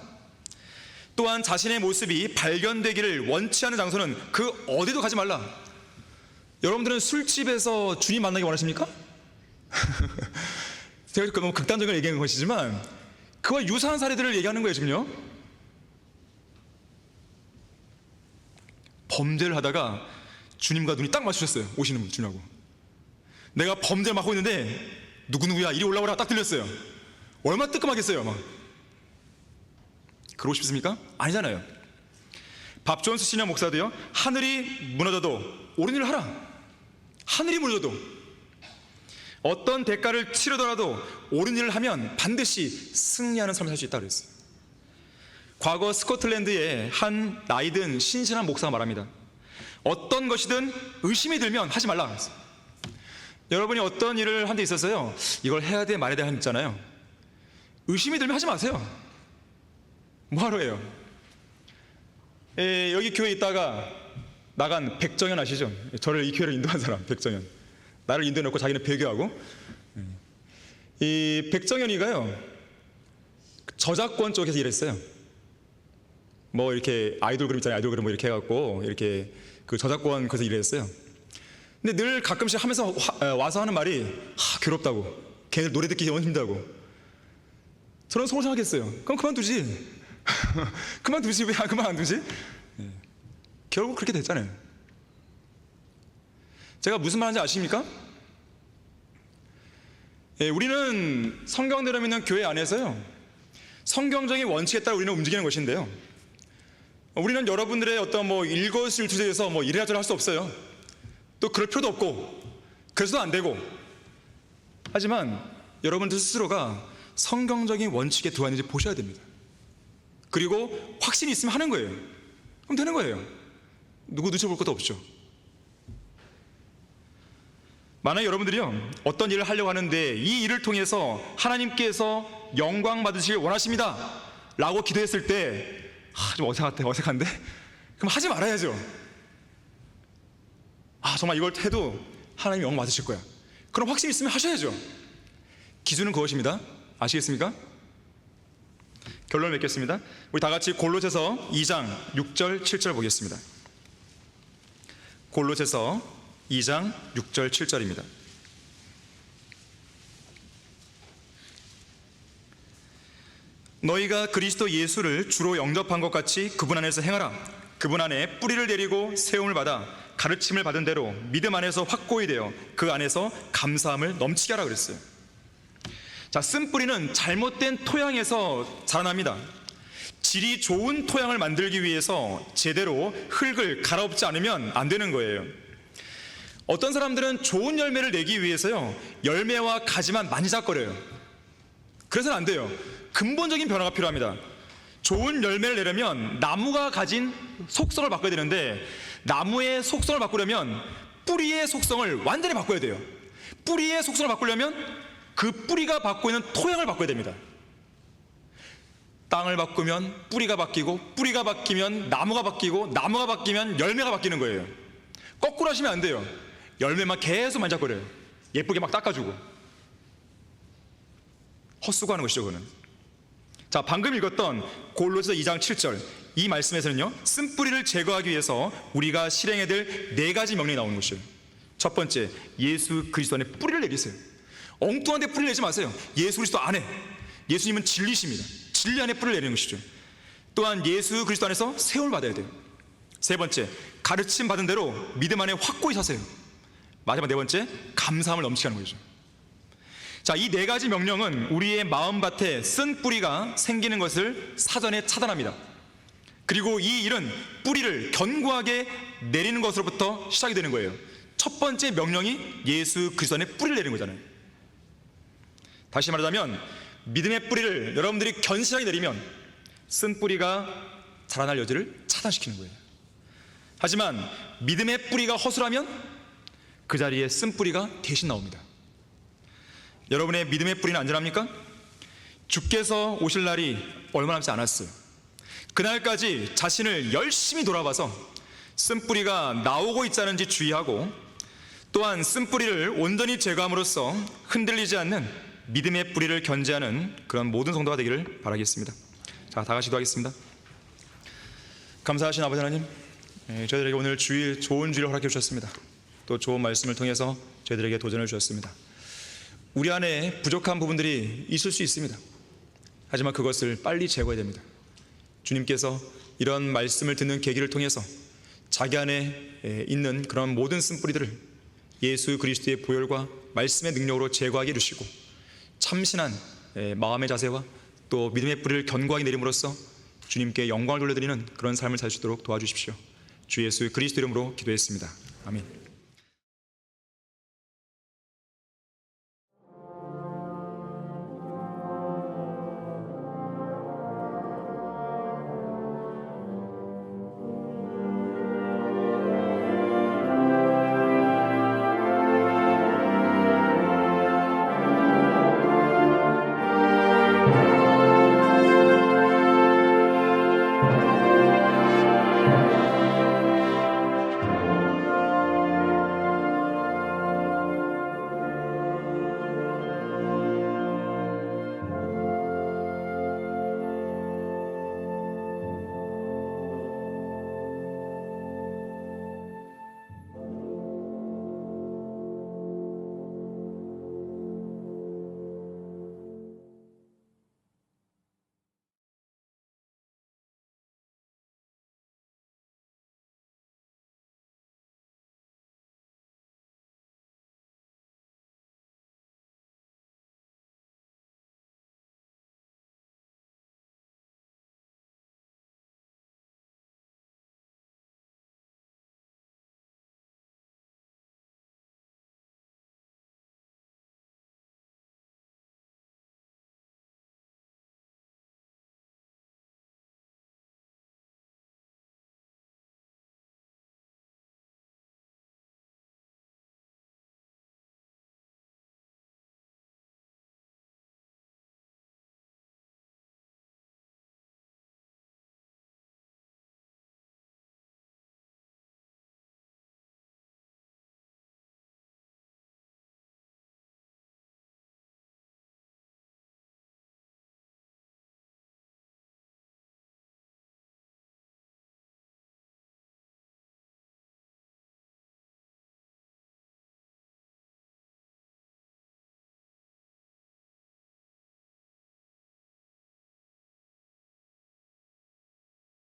[SPEAKER 1] 또한 자신의 모습이 발견되기를 원치 않은 장소는 그 어디도 가지 말라. 여러분들은 술집에서 주님 만나기 원하십니까? 제가 너무 극단적인 얘기하는 것이지만 그와 유사한 사례들을 얘기하는 거예요. 지금요, 범죄를 하다가 주님과 눈이 딱 맞추셨어요. 오시는 분 주님하고. 내가 범죄를 맡고 있는데 누구누구야 이리 올라오라 딱 들렸어요. 얼마나 뜨끔하겠어요. 막 그러고 싶습니까? 아니잖아요. 밥 존스 시니어 목사도요, 하늘이 무너져도 옳은 일을 하라. 하늘이 무너져도 어떤 대가를 치르더라도 옳은 일을 하면 반드시 승리하는 삶을 살 수 있다고 그랬어요. 과거 스코틀랜드의 한 나이든 신실한 목사가 말합니다. 어떤 것이든 의심이 들면 하지 말라 그랬어요. 여러분이 어떤 일을 한 데 있어서요, 이걸 해야 돼 말해야 돼 하는 있잖아요. 의심이 들면 하지 마세요. 뭐하러 해요? 여기 교회에 있다가 나간 백정현 아시죠? 저를 이 교회를 인도한 사람, 백정현. 나를 인도해 놓고 자기는 배교하고. 이 백정현이가요, 저작권 쪽에서 일했어요. 뭐 이렇게 아이돌 그룹 있잖아요. 아이돌 그룹 뭐 이렇게 해갖고 이렇게 그 저작권 그래서 일했어요. 근데 늘 가끔씩 하면서 와서 하는 말이 괴롭다고, 걔들 노래 듣기 너무 힘들다고. 저는 속으로 생각했어요. 그럼 그만두지. 그만두지. 왜 그만 안 두지? 결국 그렇게 됐잖아요. 제가 무슨 말인지 아십니까? 우리는 성경대로 믿는 교회 안에서요, 성경적인 원칙에 따라 우리는 움직이는 것인데요, 우리는 여러분들의 어떤 뭐 일거수일투족에서 뭐 이래라 저래라 할 수 없어요. 또 그럴 필요도 없고 그래서도 안 되고. 하지만 여러분들 스스로가 성경적인 원칙에 들어있는지 보셔야 됩니다. 그리고 확신이 있으면 하는 거예요. 그럼 되는 거예요. 누구 눈치 볼 것도 없죠. 만약에 여러분들이요, 어떤 일을 하려고 하는데 이 일을 통해서 하나님께서 영광 받으시길 원하십니다 라고 기도했을 때 좀 어색한데? 그럼 하지 말아야죠. 정말 이걸 해도 하나님이 영광 받으실 거야. 그럼 확신이 있으면 하셔야죠. 기준은 그것입니다. 아시겠습니까? 결론을 맺겠습니다. 우리 다 같이 골로새서 2장 6절 7절 보겠습니다. 골로새서 2장 6절 7절입니다. 너희가 그리스도 예수를 주로 영접한 것 같이 그분 안에서 행하라. 그분 안에 뿌리를 내리고 세움을 받아 가르침을 받은 대로 믿음 안에서 확고히 되어 그 안에서 감사함을 넘치게 하라 그랬어요. 자, 쓴뿌리는 잘못된 토양에서 자라납니다. 질이 좋은 토양을 만들기 위해서 제대로 흙을 갈아엎지 않으면 안 되는 거예요. 어떤 사람들은 좋은 열매를 내기 위해서요, 열매와 가지만 만지작거려요. 그래서는 안 돼요. 근본적인 변화가 필요합니다. 좋은 열매를 내려면 나무가 가진 속성을 바꿔야 되는데, 나무의 속성을 바꾸려면 뿌리의 속성을 완전히 바꿔야 돼요. 뿌리의 속성을 바꾸려면 그 뿌리가 받고 있는 토양을 바꿔야 됩니다. 땅을 바꾸면 뿌리가 바뀌고, 뿌리가 바뀌면 나무가 바뀌고, 나무가 바뀌면 열매가 바뀌는 거예요. 거꾸로 하시면 안 돼요. 열매만 계속 만작거려요. 예쁘게 막 닦아주고. 헛수고하는 것이죠, 그거는. 자, 방금 읽었던 골로새서 2장 7절 이 말씀에서는요, 쓴뿌리를 제거하기 위해서 우리가 실행해야 될 4가지 명령이 나오는 것이에요. 첫 번째, 예수 그리스도 안에 뿌리를 내리세요. 엉뚱한 데 뿌리를 내지 마세요. 예수 그리스도 안에, 예수님은 진리십니다. 진리 안에 뿌리를 내리는 것이죠. 또한 예수 그리스도 안에서 세움을 받아야 돼요. 세 번째, 가르침 받은 대로 믿음 안에 확고히 서세요. 마지막 네 번째, 감사함을 넘치게 하는 거죠. 자, 이 네 가지 명령은 우리의 마음밭에 쓴 뿌리가 생기는 것을 사전에 차단합니다. 그리고 이 일은 뿌리를 견고하게 내리는 것으로부터 시작이 되는 거예요. 첫 번째 명령이 예수 그리스도 안에 뿌리를 내리는 거잖아요. 다시 말하자면 믿음의 뿌리를 여러분들이 견실하게 내리면 쓴 뿌리가 자라날 여지를 차단시키는 거예요. 하지만 믿음의 뿌리가 허술하면 그 자리에 쓴 뿌리가 대신 나옵니다. 여러분의 믿음의 뿌리는 안전합니까? 주께서 오실 날이 얼마 남지 않았어요. 그날까지 자신을 열심히 돌아봐서 쓴 뿌리가 나오고 있지 않은지 주의하고, 또한 쓴 뿌리를 온전히 제거함으로써 흔들리지 않는 믿음의 뿌리를 견제하는 그런 모든 성도가 되기를 바라겠습니다. 자, 다 같이 기도하겠습니다. 감사하신 아버지 하나님, 저희들에게 오늘 주일, 좋은 주일을 허락해 주셨습니다. 또 좋은 말씀을 통해서 저희들에게 도전을 주셨습니다. 우리 안에 부족한 부분들이 있을 수 있습니다. 하지만 그것을 빨리 제거해야 됩니다. 주님께서 이런 말씀을 듣는 계기를 통해서 자기 안에 있는 그런 모든 쓴뿌리들을 예수 그리스도의 보혈과 말씀의 능력으로 제거하게 해주시고, 참신한 마음의 자세와 또 믿음의 뿌리를 견고하게 내림으로써 주님께 영광을 돌려드리는 그런 삶을 살 수 있도록 도와주십시오. 주 예수 그리스도 이름으로 기도했습니다. 아멘.